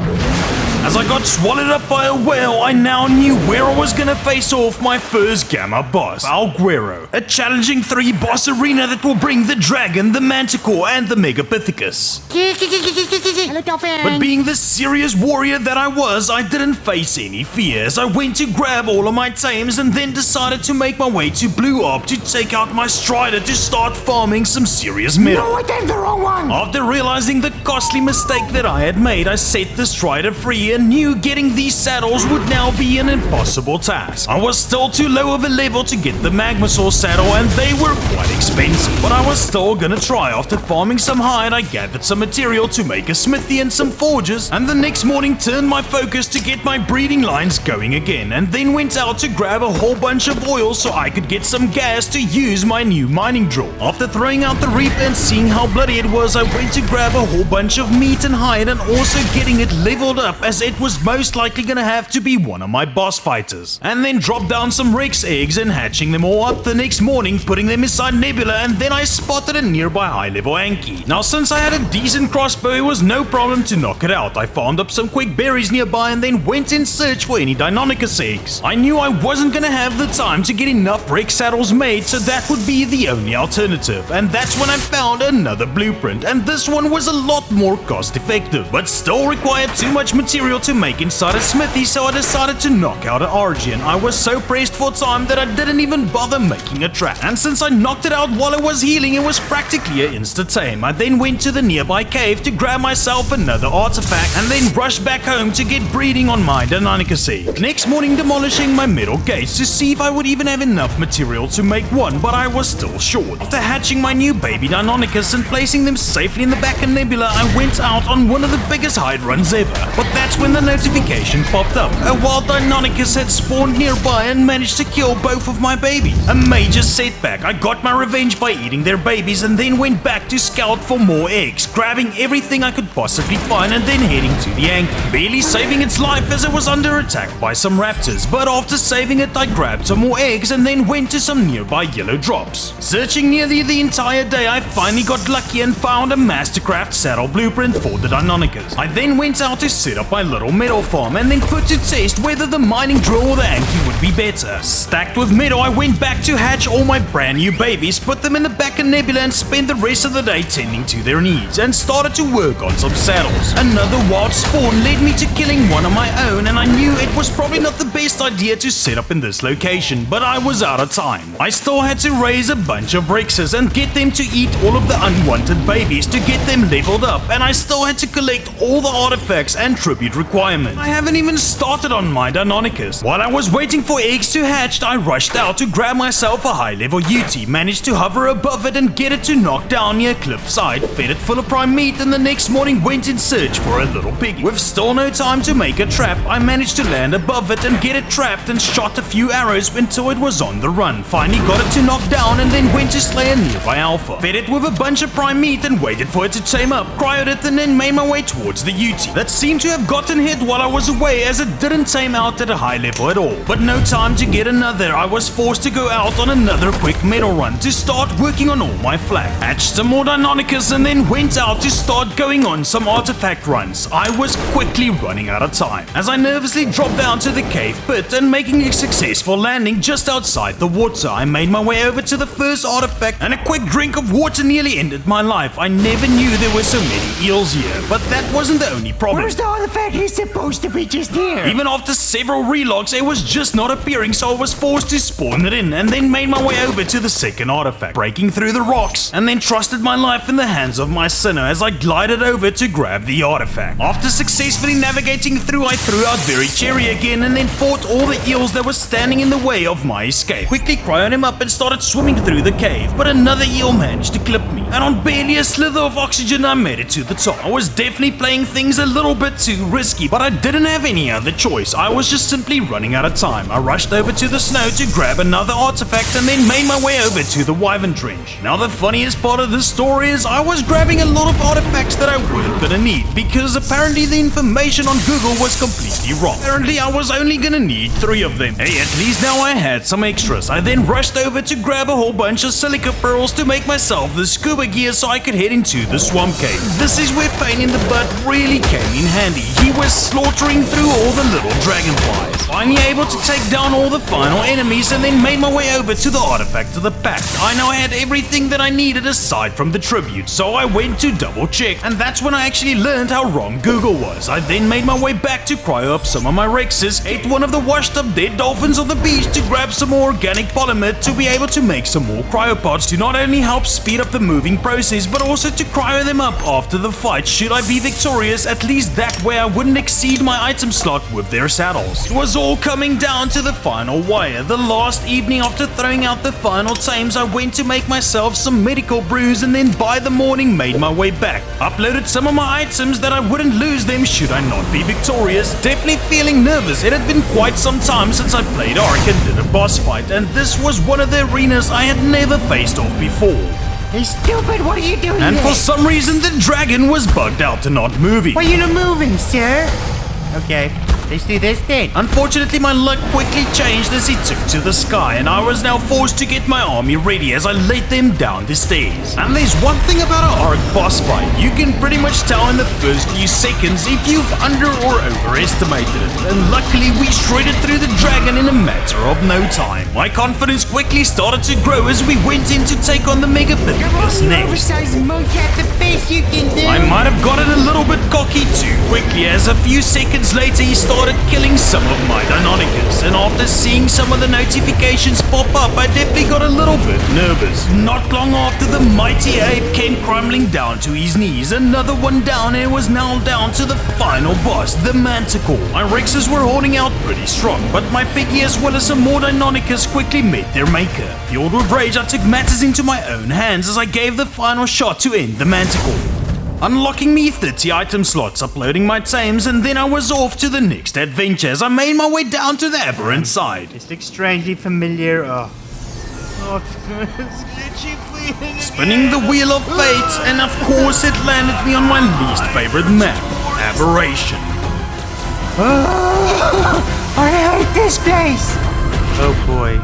As I got swallowed up by a whale, I now knew where I was gonna face off my first Gamma boss, Valguero. A challenging 3-boss arena that will bring the dragon, the manticore, and the Megapithecus. Hello, dolphin. But being the serious warrior that I was, I didn't face any fears. I went to grab all of my tames and then decided to make my way to Blue Orb to take out my Strider to start farming some serious metal. No, I tamed the wrong one. After realizing the costly mistake that I had made, I set the Strider free and knew getting these saddles would now be an impossible task. I was still too low of a level to get the Magmasaur saddle, and they were quite expensive, but I was still gonna try. After farming some hide, I gathered some material to make a smithy and some forges, and the next morning turned my focus to get my breeding lines going again, and then went out to grab a whole bunch of oil so I could get some gas to use my new mining drill. After throwing out the reap and seeing how bloody it was, I went to grab a whole bunch of meat and hide, and also getting it leveled up, as it was most likely gonna have to be one of my boss fighters. And then dropped down some Rex eggs and hatching them all up the next morning, putting them inside Nebula, and then I spotted a nearby high-level Anki. Now since I had a decent crossbow, it was no problem to knock it out. I farmed up some quick berries nearby and then went in search for any Deinonychus eggs. I knew I wasn't gonna have the time to get enough Rex saddles made, so that would be the only alternative. And that's when I found another blueprint, and this one was a lot more cost-effective, but still required too much material to make inside a smithy, so I decided to knock out an Argent. I was so pressed for time that I didn't even bother making a trap, and since I knocked it out while it was healing, it was practically an insta-tame. I then went to the nearby cave to grab myself another artifact, and then rushed back home to get breeding on my Deinonychus egg. Next morning demolishing my metal gates to see if I would even have enough material to make one, but I was still short. After hatching my new baby Deinonychus and placing them safely in the back of Nebula, I went out on one of the biggest hide runs ever, but that's when the notification popped up. A wild Deinonychus had spawned nearby and managed to kill both of my babies. A major setback. I got my revenge by eating their babies and then went back to scout for more eggs, grabbing everything I could possibly find and then heading to the Anki, barely saving its life as it was under attack by some raptors, but after saving it I grabbed some more eggs and then went to some nearby yellow drops. Searching nearly the entire day, I finally got lucky and found a Mastercraft saddle blueprint for the Deinonychus. I then went out to set up my little metal farm and then put to test whether the mining drill or the Anki would be better. Stacked with metal, I went back to hatch all my brand new babies, put them in the back of nebula and spent the rest of the day tending to their needs and started to work on some saddles. Another wild spawn led me to killing one of my own, and I knew it was probably not the best idea to set up in this location, but I was out of time. I still had to raise a bunch of Rexes and get them to eat all of the unwanted babies to get them leveled up, and I still had to collect all the artifacts and tribute requirements. I haven't even started on my Deinonychus. While I was waiting for eggs to hatch, I rushed out to grab myself a high-level UT, managed to hover above it and get it to knock down near cliffside, fed it full of prime meat, and the next morning went in search for a little piggy. With still no time to make a trap, I managed to land above it and get it trapped and shot a few arrows until it was on the run. Finally got it to knock down and then went to slay a nearby alpha. Fed it with a bunch of prime meat and waited for it to tame up, cryoed it, and then made my way towards the UT. That seemed to have gotten hit while I was away, as it didn't tame out at a high level at all. But no time to get another, I was forced to go out on another quick medal run to start working on all my flak. Hatched some more Deinonychus and then went out to start going on some artifact runs. I was quickly running out of time, as I nervously dropped down to the cave pit, and making a successful landing just outside the water, I made my way over to the first artifact, and a quick drink of water nearly ended my life. I never knew there were so many eels here, but that wasn't the only problem. Where's the artifact? He's supposed to be just here. Even after several relogs, it was just not appearing, so I was forced to spawn it in, and then made my way over to the second artifact, breaking through the rocks, and then trusted my life in the hands of my sinner as I glided over to grab the artifact. After successfully navigating through, I threw out Very Cherry again, and then fought all the eels that were standing in the way of my escape. Quickly cryoed him up and started swimming through the cave, but another eel managed to clip me, and on barely a slither of oxygen, I made it to the top. I was definitely playing things a little bit too risky, but I didn't have any other choice. I was just simply running out of time. I rushed over to the snow to grab another artifact and then made my way over to the Wyvern Trench. Now the funniest part of this story is I was grabbing a lot of artifacts that I weren't gonna need, because apparently the information on Google was completely wrong. Apparently I was only gonna need 3 of them. Hey, at least now I had some extras. I then rushed over to grab a whole bunch of silica pearls to make myself the scuba gear so I could head into the swamp cave. This is where Pain in the Butt really came in handy. He was slaughtering through all the little dragonflies. Finally able to take down all the final enemies, and then made my way over to the artifact of the pack. I now had everything that I needed aside from the tribute, so I went to double check, and that's when I actually learned how wrong Google was. I then made my way back to cryo up some of my Rexes, ate one of the washed up dead dolphins on the beach to grab some more organic polymer to be able to make some more cryopods to not only help speed up the moving process, but also to cryo them up after the fight should I be victorious. At least that way I wouldn't exceed my item slot with their saddles. It was all coming down to the final wire. The last evening after throwing out the final tames, I went to make myself some medical brews, and then by the morning made my way back. Uploaded some of my items that I wouldn't lose them should I not be victorious. Definitely feeling nervous. It had been quite some time since I played ARK and did a boss fight, and this was one of the arenas I had never faced off before. Hey, stupid, what are you doing And there? for some reason the dragon was bugged out and not moving. Why you not moving, sir? Okay, let's do this then. Unfortunately, my luck quickly changed as he took to the sky, and I was now forced to get my army ready as I led them down the stairs. And there's one thing about an ARK boss fight: you can pretty much tell in the first few seconds if you've under or overestimated it. And luckily, we shredded through the dragon in a matter of no time. My confidence quickly started to grow as we went in to take on the Mega Come on, Pitiless you next. oversized mocap, the best you can do. I might have gotten a little bit cocky too quickly, as a few seconds later he started killing some of my Deinonychus, and after seeing some of the notifications pop up, I definitely got a little bit nervous. Not long after, the mighty ape came crumbling down to his knees, another one down, and it was now down to the final boss, the Manticore. My Rexes were holding out pretty strong, but my piggy as well as some more Deinonychus quickly met their maker. Filled with rage, I took matters into my own hands as I gave the final shot to end the Manticore, unlocking me 30 item slots, uploading my tames, and then I was off to the next adventure as I made my way down to the Aberration side. This looks strangely familiar. Spinning the wheel of fate, and of course it landed me on my least favorite map, Aberration. I hate this place. Oh boy.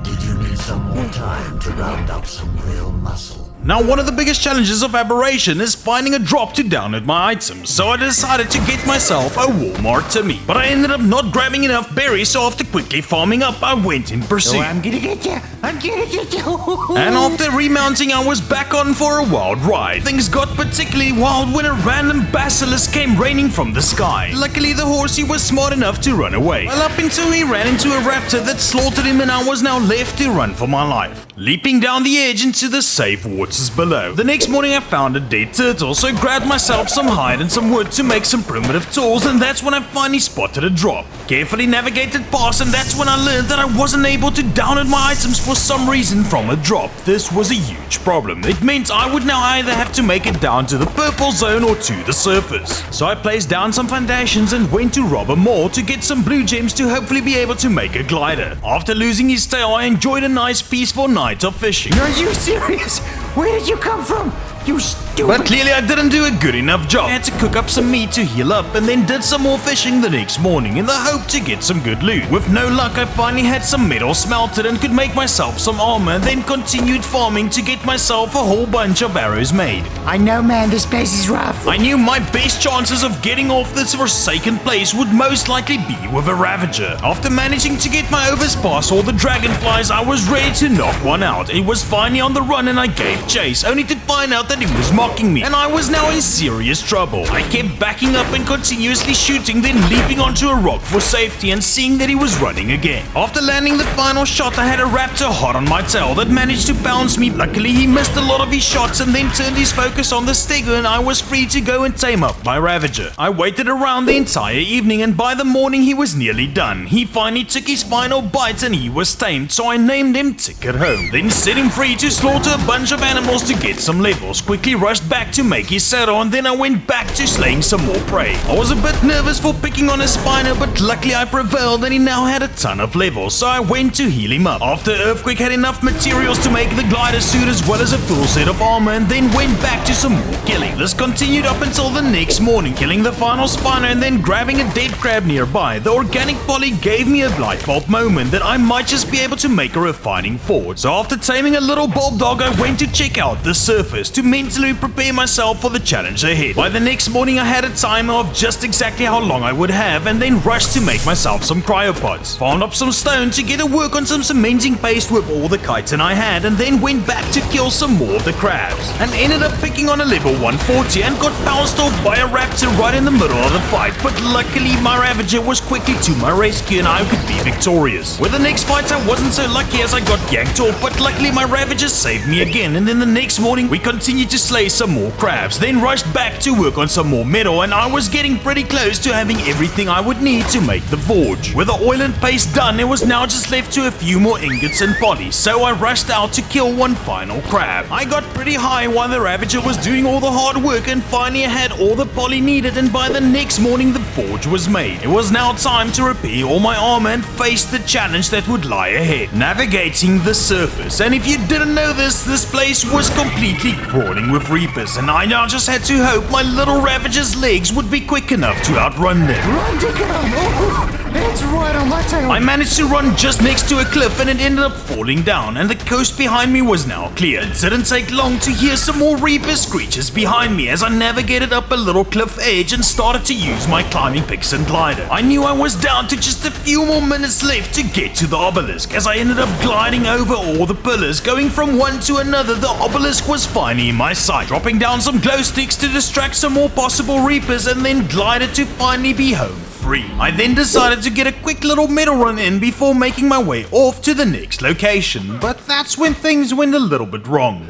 Did you need some more time to round up some real muscle? Now, one of the biggest challenges of Aberration is finding a drop to download my items, so I decided to get myself a Walmart Timmy. But I ended up not grabbing enough berries, so after quickly farming up, I went in pursuit. Oh, I'm gonna get you. I'm gonna get you. And after remounting, I was back on for a wild ride. Things got particularly wild when a random basilisk came raining from the sky. Luckily, the horsey was smart enough to run away. Well, up until he ran into a raptor that slaughtered him, and I was now left to run for my life, leaping down the edge into the safe waters below. The next morning, I found a dead turtle, so grabbed myself some hide and some wood to make some primitive tools, and that's when I finally spotted a drop. Carefully navigated past, and that's when I learned that I wasn't able to download my items for some reason from a drop. This was a huge problem. It meant I would now either have to make it down to the purple zone or to the surface. So I placed down some foundations and went to rob a mall to get some blue gems to hopefully be able to make a glider. After losing his tail, I enjoyed a nice peaceful night of fishing. Are you serious? Where did you come from? You stupid. But clearly I didn't do a good enough job. I had to cook up some meat to heal up and then did some more fishing the next morning in the hope to get some good loot. With no luck, I finally had some metal smelted and could make myself some armor, and then continued farming to get myself a whole bunch of arrows made. I know, man, this place is rough. I knew my best chances of getting off this forsaken place would most likely be with a Ravager. After managing to get my overs past all the dragonflies, I was ready to knock one out. It was finally on the run and I gave chase, only to find out that he was mocking me, and I was now in serious trouble. I kept backing up and continuously shooting, then leaping onto a rock for safety and seeing that he was running again. After landing the final shot, I had a raptor hot on my tail that managed to bounce me. Luckily, he missed a lot of his shots and then turned his focus on the stego, and I was free to go and tame up my Ravager. I waited around the entire evening, and by the morning he was nearly done. He finally took his final bite and he was tamed, so I named him Ticket Home. Then set him free to slaughter a bunch of animals to get some levels. Quickly rushed back to make his saddle, and then I went back to slaying some more prey. I was a bit nervous for picking on a spiner, but luckily I prevailed and he now had a ton of levels, so I went to heal him up. After Earthquake had enough materials to make the glider suit as well as a full set of armor, and then went back to some more killing. This continued up until the next morning, killing the final spiner and then grabbing a dead crab nearby. The organic poly gave me a light bulb moment that I might just be able to make a refining forge. So after taming a little bulb dog, I went to check out the surface to mentally prepare myself for the challenge ahead. By the next morning, I had a timer of just exactly how long I would have, and then rushed to make myself some cryopods. Found up some stone to get to work on some cementing paste with all the chitin I had, and then went back to kill some more of the crabs, and ended up picking on a level 140 and got bounced off by a raptor right in the middle of the fight. But luckily, my Ravager was quickly to my rescue and I could be victorious. With the next fight, I wasn't so lucky as I got yanked off, but luckily my Ravager saved me again, and then the next morning we continued to slay some more crabs, then rushed back to work on some more metal, and I was getting pretty close to having everything I would need to make the forge. With the oil and paste done, it was now just left to a few more ingots and poly, so I rushed out to kill one final crab. I got pretty high while the Ravager was doing all the hard work, and finally I had all the poly needed, and by the next morning the forge was made. It was now time to repair all my armor and face the challenge that would lie ahead, navigating the surface. And if you didn't know this place was completely crawling with reapers, and I now just had to hope my little Ravager's legs would be quick enough to outrun them. Run, Ticket Home. Oh, it's right on my tail. I managed to run just next to a cliff, and it ended up falling down, and the coast behind me was now clear. It didn't take long to hear some more reaper screeches behind me as I navigated up a little cliff edge and started to use my climbing picks and glider. I knew I was down to just a few more minutes left to get to the obelisk, as I ended up gliding over all the pillars, going from one to another. The obelisk was finally in my sight, dropping down some glow sticks to distract some more possible reapers, and then glided to finally be home free. I then decided to get a quick little metal run in before making my way off to the next location, but that's when things went a little bit wrong.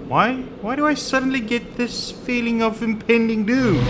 Why do I suddenly get this feeling of impending doom?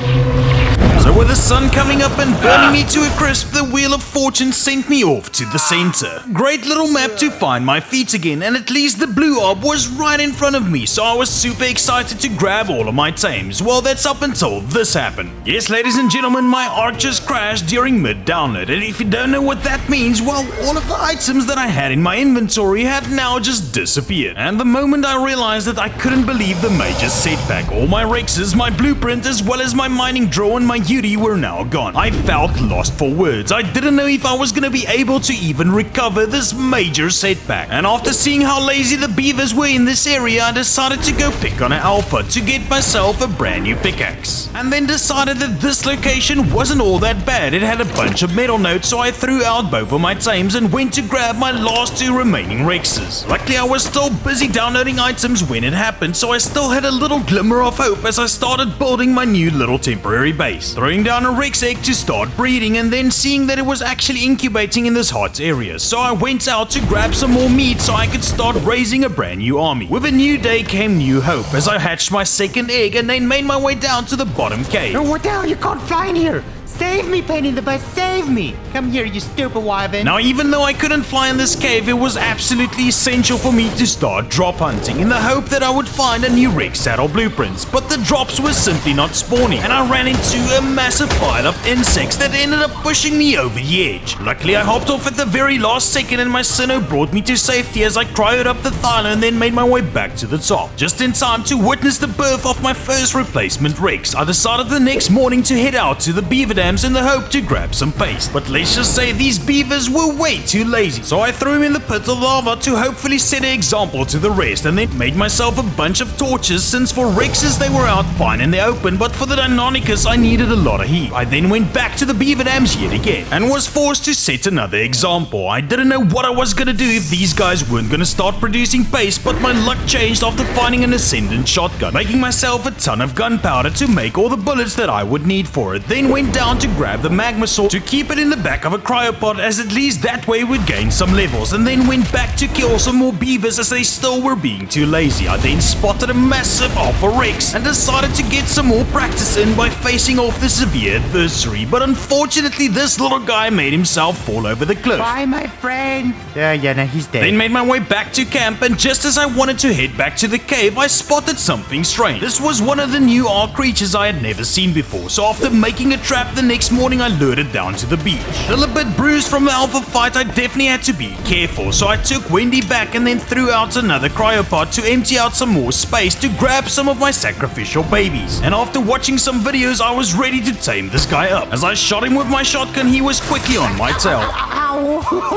So with the sun coming up and burning me to a crisp, the Wheel of Fortune sent me off to the center. Great little map to find my feet again, and at least the blue orb was right in front of me, so I was super excited to grab all of my tames. Well, that's up until this happened. Yes, ladies and gentlemen, my ARK just crashed during mid-download, and if you don't know what that means, well, all of the items that I had in my inventory had now just disappeared. And the moment I realized that, I couldn't believe the major setback. All my Rexes, my blueprint, as well as my mining draw and my beauty were now gone. I felt lost for words. I didn't know if I was gonna be able to even recover this major setback. And after seeing how lazy the beavers were in this area, I decided to go pick on an alpha to get myself a brand new pickaxe. And then decided that this location wasn't all that bad. It had a bunch of metal nodes, so I threw out both of my tames and went to grab my last 2 remaining Rexes. Luckily, I was still busy downloading items when it happened, so I still had a little glimmer of hope as I started building my new little temporary base. Throwing down a Rex egg to start breeding and then seeing that it was actually incubating in this hot area. So I went out to grab some more meat so I could start raising a brand new army. With a new day came new hope as I hatched my second egg and then made my way down to the bottom cave. Oh, what the hell? You can't fly in here. Save me, pain in the butt, save me! Come here, you stupid wyvern. Now, even though I couldn't fly in this cave, it was absolutely essential for me to start drop hunting in the hope that I would find a new Rex saddle blueprints. But the drops were simply not spawning, and I ran into a massive pile of insects that ended up pushing me over the edge. Luckily, I hopped off at the very last second and my Sinnoh brought me to safety as I cryoed up the Thylon and then made my way back to the top. Just in time to witness the birth of my first replacement Rex, I decided the next morning to head out to the beaver dams in the hope to grab some paste. But let's just say these beavers were way too lazy, so I threw them in the pit of lava to hopefully set an example to the rest and then made myself a bunch of torches since for Rexes they were out fine in the open, but for the Deinonychus I needed a lot of heat. I then went back to the beaver dams yet again and was forced to set another example. I didn't know what I was gonna do if these guys weren't gonna start producing paste, but my luck changed after finding an ascendant shotgun, making myself a ton of gunpowder to make all the bullets that I would need for it. Then went down to grab the magma sword to keep it in the back of a cryopod, as at least that way we'd gain some levels, and then went back to kill some more beavers as they still were being too lazy. I then spotted a massive alpha Rex and decided to get some more practice in by facing off the severe adversary, but unfortunately this little guy made himself fall over the cliff. Bye, my friend. Yeah, no, he's dead. Then made my way back to camp, and just as I wanted to head back to the cave, I spotted something strange. This was one of the new ARK creatures I had never seen before, so after making a trap the next morning I lured it down to the beach. Still a bit bruised from the alpha fight, I definitely had to be careful, so I took Wendy back and then threw out another cryopod to empty out some more space to grab some of my sacrificial babies. And after watching some videos, I was ready to tame this guy up. As I shot him with my shotgun, he was quickly on my tail.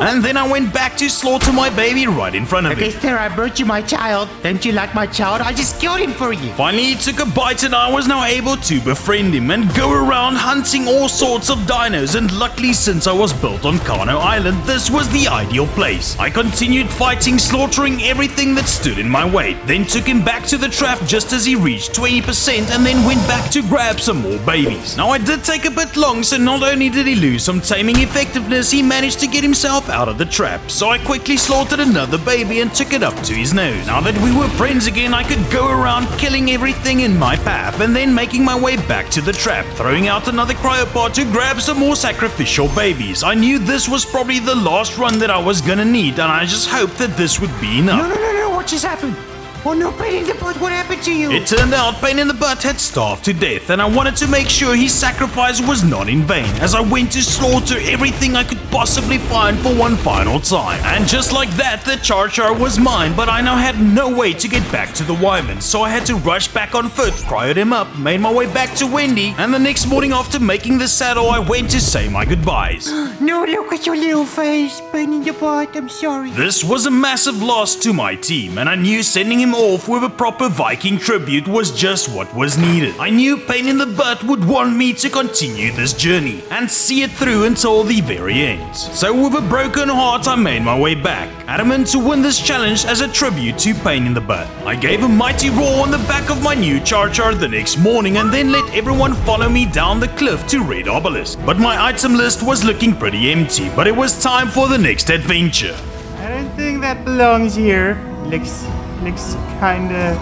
And then I went back to slaughter my baby right in front of Okay, him. sir, I brought you my child. Don't you like my child? I just killed him for you. Finally, he took a bite and I was now able to befriend him and go around hunting all sorts of dinos, and luckily since I was built on Kano Island, this was the ideal place. I continued fighting, slaughtering everything that stood in my way, then took him back to the trap just as he reached 20% and then went back to grab some more babies. Now I did take a bit long, so not only did he lose some taming effectiveness, he managed to get himself out of the trap, so I quickly slaughtered another baby and took it up to his nose. Now that we were friends again, I could go around killing everything in my path and then making my way back to the trap, throwing out another cryopod to grab some more sacrificial babies. I knew this was probably the last run that I was gonna need, and I just hoped that this would be enough. No, what just happened? Oh no, Pain in the Butt, what happened to you? It turned out Pain in the Butt had starved to death, and I wanted to make sure his sacrifice was not in vain, as I went to slaughter everything I could possibly find for one final time. And just like that, the Char was mine, but I now had no way to get back to the wyvern, so I had to rush back on foot, cryoed him up, made my way back to Wendy, and the next morning after making the saddle, I went to say my goodbyes. No, look at your little face, Pain in the Butt, I'm sorry. This was a massive loss to my team, and I knew sending him off with a proper Viking tribute was just what was needed. I knew Pain in the Butt would want me to continue this journey and see it through until the very end. So with a broken heart, I made my way back, adamant to win this challenge as a tribute to Pain in the Butt. I gave a mighty roar on the back of my new Char the next morning and then let everyone follow me down the cliff to Red Obelisk. But my item list was looking pretty empty, but it was time for the next adventure. I don't think that belongs here. Looks kinda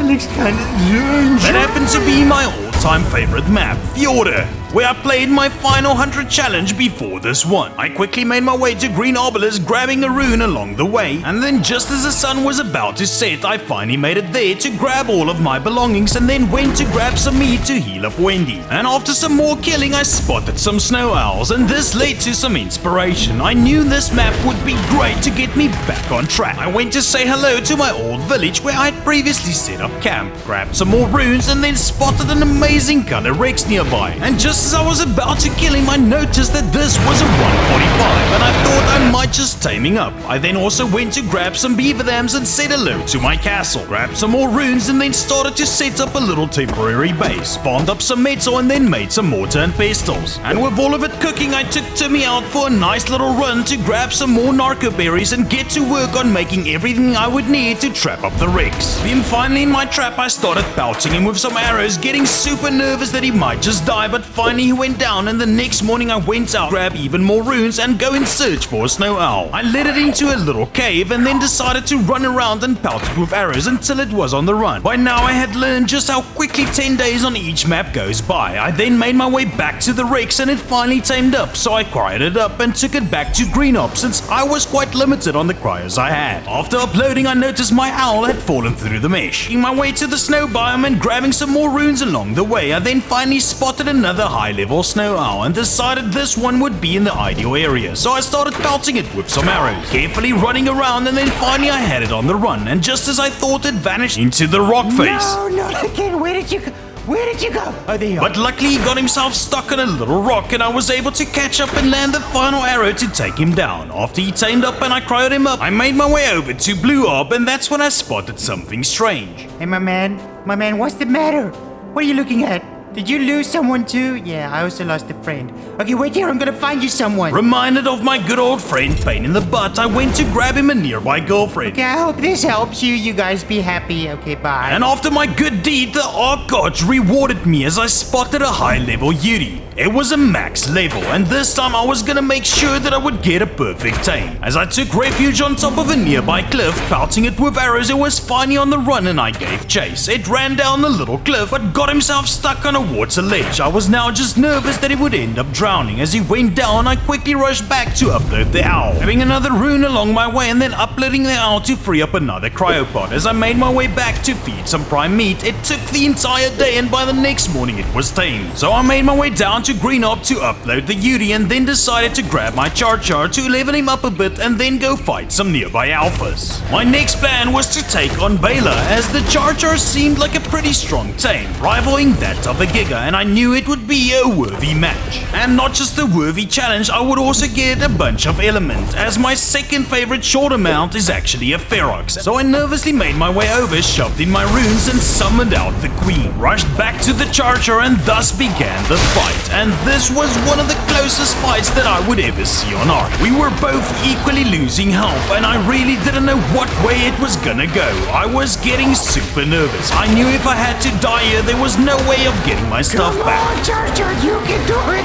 That happened to be my all-time favorite map, Fjordur, where I played my final 100 challenge before this one. I quickly made my way to Green Obelisk, grabbing a rune along the way, and then just as the sun was about to set, I finally made it there to grab all of my belongings and then went to grab some meat to heal up Wendy. And after some more killing, I spotted some snow owls, and this led to some inspiration. I knew this map would be great to get me back on track. I went to say hello to my old village where I'd previously set up camp, grabbed some more runes, and then spotted an amazing color Rex nearby. And just just as I was about to kill him, I noticed that this was a 145, and I thought I might just taming up. I then also went to grab some beaver dams and said hello to my castle, grabbed some more runes, and then started to set up a little temporary base, farmed up some metal, and then made some mortar and pestles. And with all of it cooking, I took Timmy out for a nice little run to grab some more narco berries and get to work on making everything I would need to trap up the Rex. Then finally in my trap I started pelting him with some arrows, getting super nervous that he might just die, but finally he went down, and the next morning I went out, grab even more runes, and go in search for a snow owl. I led it into a little cave and then decided to run around and pelt it with arrows until it was on the run. By now I had learned just how quickly 10 days on each map goes by. I then made my way back to the Rex and it finally tamed up, so I cryoed it up and took it back to Krugerops since I was quite limited on the cryos I had. After uploading, I noticed my owl had fallen through the mesh. Making my way to the snow biome and grabbing some more runes along the way, I then finally spotted another high-level snow owl and decided this one would be in the ideal area, so I started pelting it with some arrows, carefully running around, and then finally I had it on the run, and just as I thought, it vanished into the rock face. No, not again. Where did you go? Where did you go? Oh, there you are. But luckily he got himself stuck on a little rock, and I was able to catch up and land the final arrow to take him down. After he tamed up and I cryoed him up, I made my way over to Blue Orb, and that's when I spotted something strange. Hey, my man, what's the matter? What are you looking at? Did you lose someone too? Yeah, I also lost a friend. Okay, wait here, I'm gonna find you someone. Reminded of my good old friend Pain in the Butt, I went to grab him a nearby girlfriend. Okay, I hope this helps you. You guys be happy. Okay, bye. And after my good deed, the ARK gods rewarded me as I spotted a high-level Yuri. It was a max level, and this time I was gonna make sure that I would get a perfect tame. As I took refuge on top of a nearby cliff, pelting it with arrows, it was finally on the run and I gave chase. It ran down the little cliff, but got himself stuck on a water ledge. I was now just nervous that he would end up drowning. As he went down, I quickly rushed back to upload the owl, having another rune along my way and then uploading the owl to free up another cryopod. As I made my way back to feed some prime meat, it took the entire day, and by the next morning it was tamed. So I made my way down to Greenop to upload the Yuri, and then decided to grab my Char to level him up a bit and then go fight some nearby alphas. My next plan was to take on Baylor, as the Char seemed like a pretty strong tame, rivaling that of a Giga, and I knew it would be a worthy match. And not just a worthy challenge, I would also get a bunch of element, as my second favorite shoulder mount is actually a Ferox. So I nervously made my way over, shoved in my runes, and summoned out the Queen. Rushed back to the Charger, and thus began the fight. And this was one of the closest fights that I would ever see on ARK. We were both equally losing health, and I really didn't know what way it was gonna go. I was getting super nervous. I knew if I had to die here, there was no way of getting my stuff back. Come on, Charger, you can do it.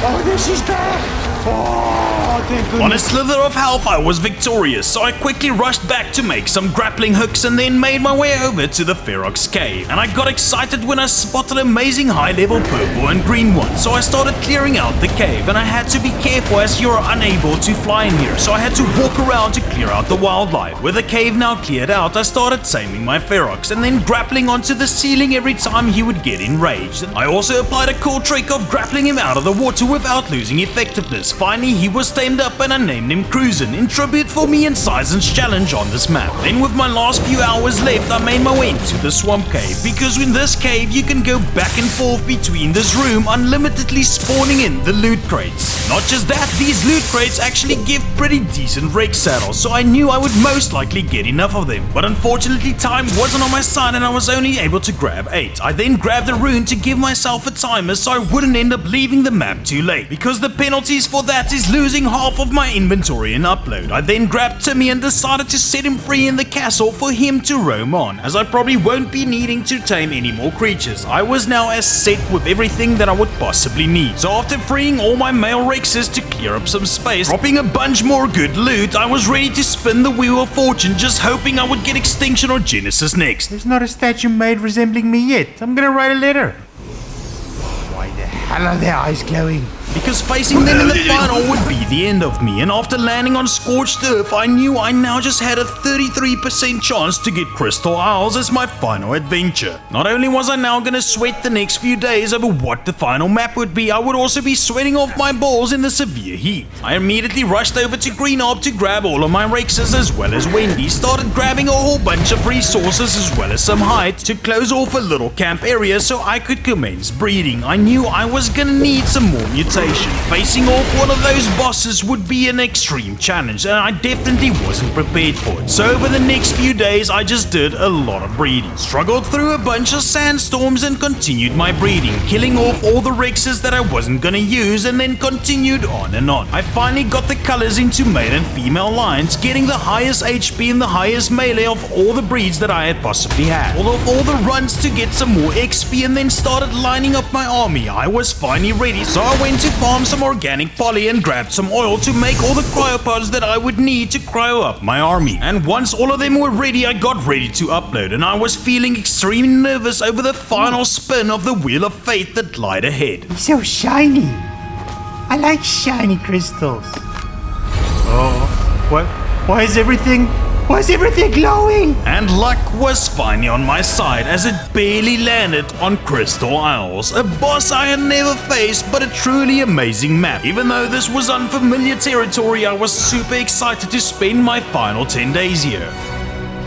Oh, this is bad. Oh, thank goodness. On a slither of health, I was victorious, so I quickly rushed back to make some grappling hooks and then made my way over to the Ferox cave. And I got excited when I spotted amazing high-level purple and green ones, so I started clearing out the cave, and I had to be careful as you're unable to fly in here, so I had to walk around to clear out the wildlife. With the cave now cleared out, I started taming my Ferox and then grappling onto the ceiling every time he would get enraged. I also applied a cool trick of grappling him out of the water without losing effectiveness. Finally, he was tamed up and I named him Cruisin' in tribute for me and Sizen's challenge on this map. Then with my last few hours left, I made my way into the swamp cave, because in this cave you can go back and forth between this room, unlimitedly spawning in the loot crates. Not just that, these loot crates actually give pretty decent Rex saddles, so I knew I would most likely get enough of them. But unfortunately time wasn't on my side and I was only able to grab 8. I then grabbed a rune to give myself a timer so I wouldn't end up leaving the map too late, because the penalties for that is losing half of my inventory in upload. I then grabbed Timmy and decided to set him free in the castle for him to roam on, as I probably won't be needing to tame any more creatures. I was now as set with everything that I would possibly need. So after freeing all my male Rexes to clear up some space, dropping a bunch more good loot, I was ready to spin the Wheel of Fortune, just hoping I would get Extinction or Genesis next. There's not a statue made resembling me yet. I'm gonna write a letter. Why the hell are their eyes glowing? because facing them in the final would be the end of me. And after landing on Scorched Earth, I knew I now just had a 33% chance to get Crystal Isles as my final adventure. Not only was I now gonna sweat the next few days over what the final map would be, I would also be sweating off my balls in the severe heat. I immediately rushed over to Krugerops to grab all of my Rexes as well as Wendy, started grabbing a whole bunch of resources as well as some hide to close off a little camp area so I could commence breeding. I knew I was gonna need some more mutation. Facing off one of those bosses would be an extreme challenge, and I definitely wasn't prepared for it. So over the next few days I just did a lot of breeding. Struggled through a bunch of sandstorms and continued my breeding, killing off all the Rexes that I wasn't gonna use, and then continued on and on. I finally got the colors into male and female lines, getting the highest HP and the highest melee of all the breeds that I had possibly had. Pulled off all the runs to get some more XP and then started lining up my army. I was finally ready, so I went to farm some organic poly and grabbed some oil to make all the cryopods that I would need to cryo up my army. And once all of them were ready, I got ready to upload, and I was feeling extremely nervous over the final spin of the Wheel of Fate that lied ahead. He's so shiny. I like shiny crystals. Oh, what? Why is everything glowing? And luck was finally on my side as it barely landed on Crystal Isles, a boss I had never faced, but a truly amazing map. Even though this was unfamiliar territory, I was super excited to spend my final 10 days here.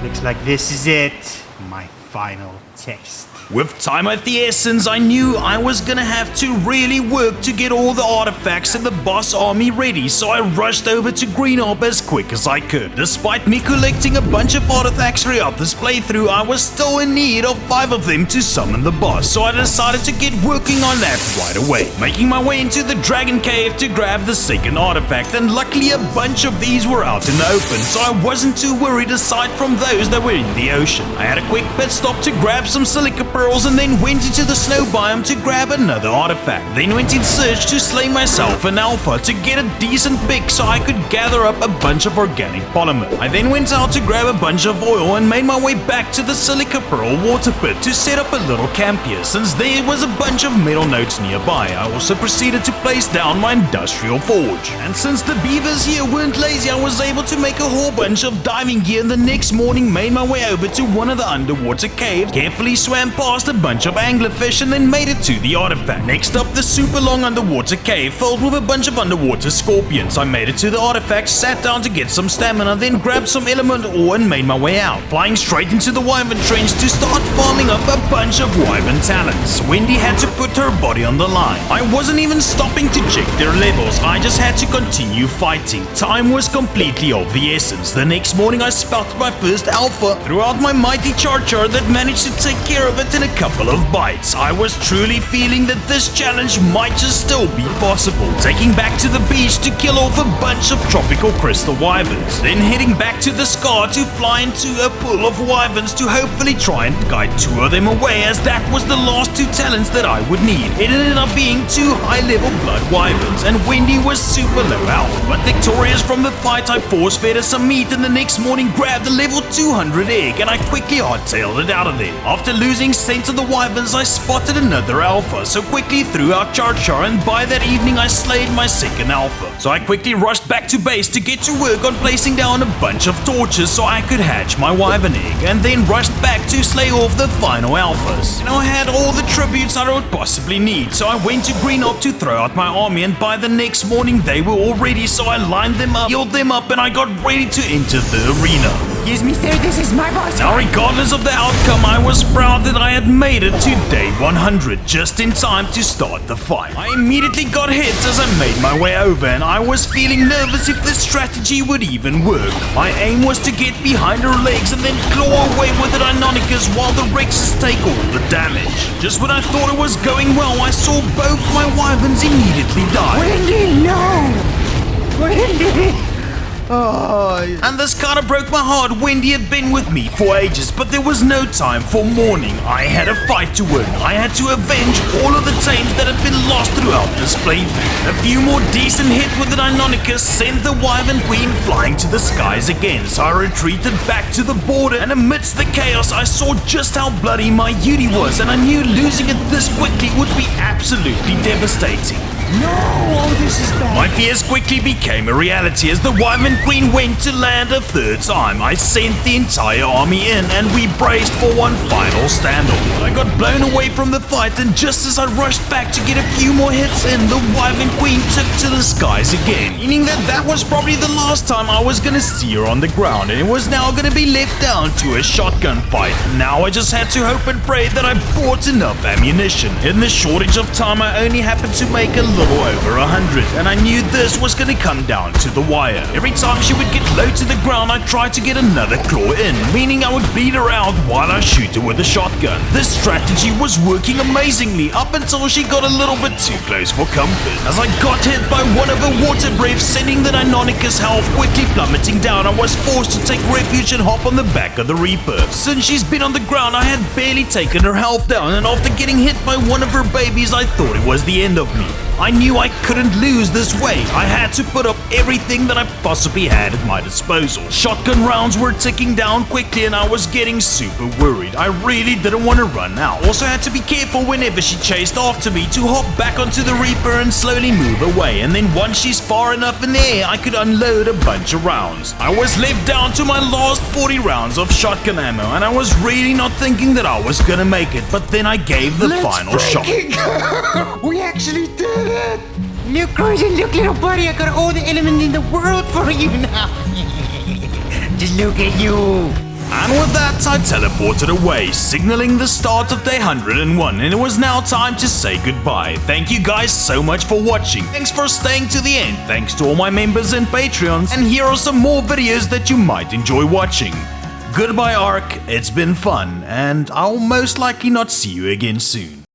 Looks like this is it. My final test. With time at the essence, I knew I was gonna have to really work to get all the artifacts and the boss army ready, so I rushed over to Krugerops as quick as I could. Despite me collecting a bunch of artifacts throughout this playthrough, I was still in need of 5 of them to summon the boss, so I decided to get working on that right away. Making my way into the Dragon Cave to grab the second artifact, and luckily a bunch of these were out in the open, so I wasn't too worried aside from those that were in the ocean. I had a quick pit stop to grab some silica pearls and then went into the snow biome to grab another artifact. Then went in search to slay myself an alpha to get a decent pick so I could gather up a bunch of organic polymer. I then went out to grab a bunch of oil and made my way back to the silica pearl water pit to set up a little camp here, since there was a bunch of metal nodes nearby. I also proceeded to place down my industrial forge. And since the beavers here weren't lazy, I was able to make a whole bunch of diving gear, and the next morning made my way over to one of the underwater caves, carefully swam past a bunch of anglerfish and then made it to the artifact. Next up, the super long underwater cave filled with a bunch of underwater scorpions. I made it to the artifact, sat down to get some stamina, then grabbed some element ore and made my way out, flying straight into the wyvern trench to start farming up a bunch of wyvern talents. Wendy had to put her body on the line. I wasn't even stopping to check their levels, I just had to continue fighting. Time was completely of the essence. The next morning I spouted my first alpha, threw out my mighty charger that managed to take care of it in a couple of bites. I was truly feeling that this challenge might just still be possible. Taking back to the beach to kill off a bunch of tropical crystal wyverns. Then heading back to the scar to fly into a pool of wyverns to hopefully try and guide 2 of them away, as that was the last 2 talents that I would need. It ended up being 2 high-level blood wyverns, and Wendy was super low out. But victorious from the fight, I force-fed her some meat and the next morning grabbed a level 200 egg, and I quickly hardtailed it out of there. After losing scent of the wyverns, I spotted another alpha, so quickly threw out Char, and by that evening I slayed my second alpha. So I quickly rushed back to base to get to work on placing down a bunch of torches so I could hatch my wyvern egg, and then rushed back to slay off the final alphas. I had all the tributes I would possibly need, so I went to Krugerops to throw out my army, and by the next morning they were all ready, so I lined them up, healed them up, and I got ready to enter the arena. Excuse me, sir, this is my boss. Now, regardless of the outcome, I was proud that I had made it to day 100 just in time to start the fight. I immediately got hit as I made my way over, and I was feeling nervous if this strategy would even work. My aim was to get behind her legs and then claw away with the Dinonicus while the Rexes take all the damage. Just when I thought it was going well, I saw both my wyverns immediately die. Wendy, no! Wendy! Oh. And this kinda broke my heart. Wendy had been with me for ages, but there was no time for mourning. I had a fight to win. I had to avenge all of the tames that had been lost throughout this playthrough. A few more decent hits with the Dinonicus sent the Wyvern Queen flying to the skies again, so I retreated back to the border, and amidst the chaos I saw just how bloody my Yuri was, and I knew losing it this quickly would be absolutely devastating. No! Oh, this is bad. My fears quickly became a reality as the Wyvern Queen went to land a third time. I sent the entire army in and we braced for one final standoff. I got blown away from the fight, and just as I rushed back to get a few more hits in, the Wyvern Queen took to the skies again, meaning that was probably the last time I was gonna see her on the ground, and it was now gonna be left down to a shotgun fight. Now I just had to hope and pray that I bought enough ammunition. In the shortage of time, I only happened to make a little over 100, and I knew this was gonna come down to the wire. Every time she would get low to the ground, I tried to get another claw in, meaning I would bleed her out while I shoot her with a shotgun. This strategy was working amazingly up until she got a little bit too close for comfort. As I got hit by one of her water breaths, sending the Deinonychus health quickly plummeting down, I was forced to take refuge and hop on the back of the Reaper. Since she's been on the ground, I had barely taken her health down, and after getting hit by one of her babies, I thought it was the end of me. I knew I couldn't lose this way. I had to put up everything that I possibly had at my disposal. Shotgun rounds were ticking down quickly and I was getting super worried. I really didn't want to run out. Also had to be careful whenever she chased after me to hop back onto the Reaper and slowly move away. And then once she's far enough in the air, I could unload a bunch of rounds. I was left down to my last 40 rounds of shotgun ammo and I was really not thinking that I was gonna make it. But then I gave the final shot. We actually did it! Look, Cruisin, look, little buddy, I got all the elements in the world for you now. Just look at you. And with that, I teleported away, signaling the start of day 101, and it was now time to say goodbye. Thank you guys so much for watching. Thanks for staying to the end. Thanks to all my members and Patreons, and here are some more videos that you might enjoy watching. Goodbye, ARK. It's been fun, and I'll most likely not see you again soon.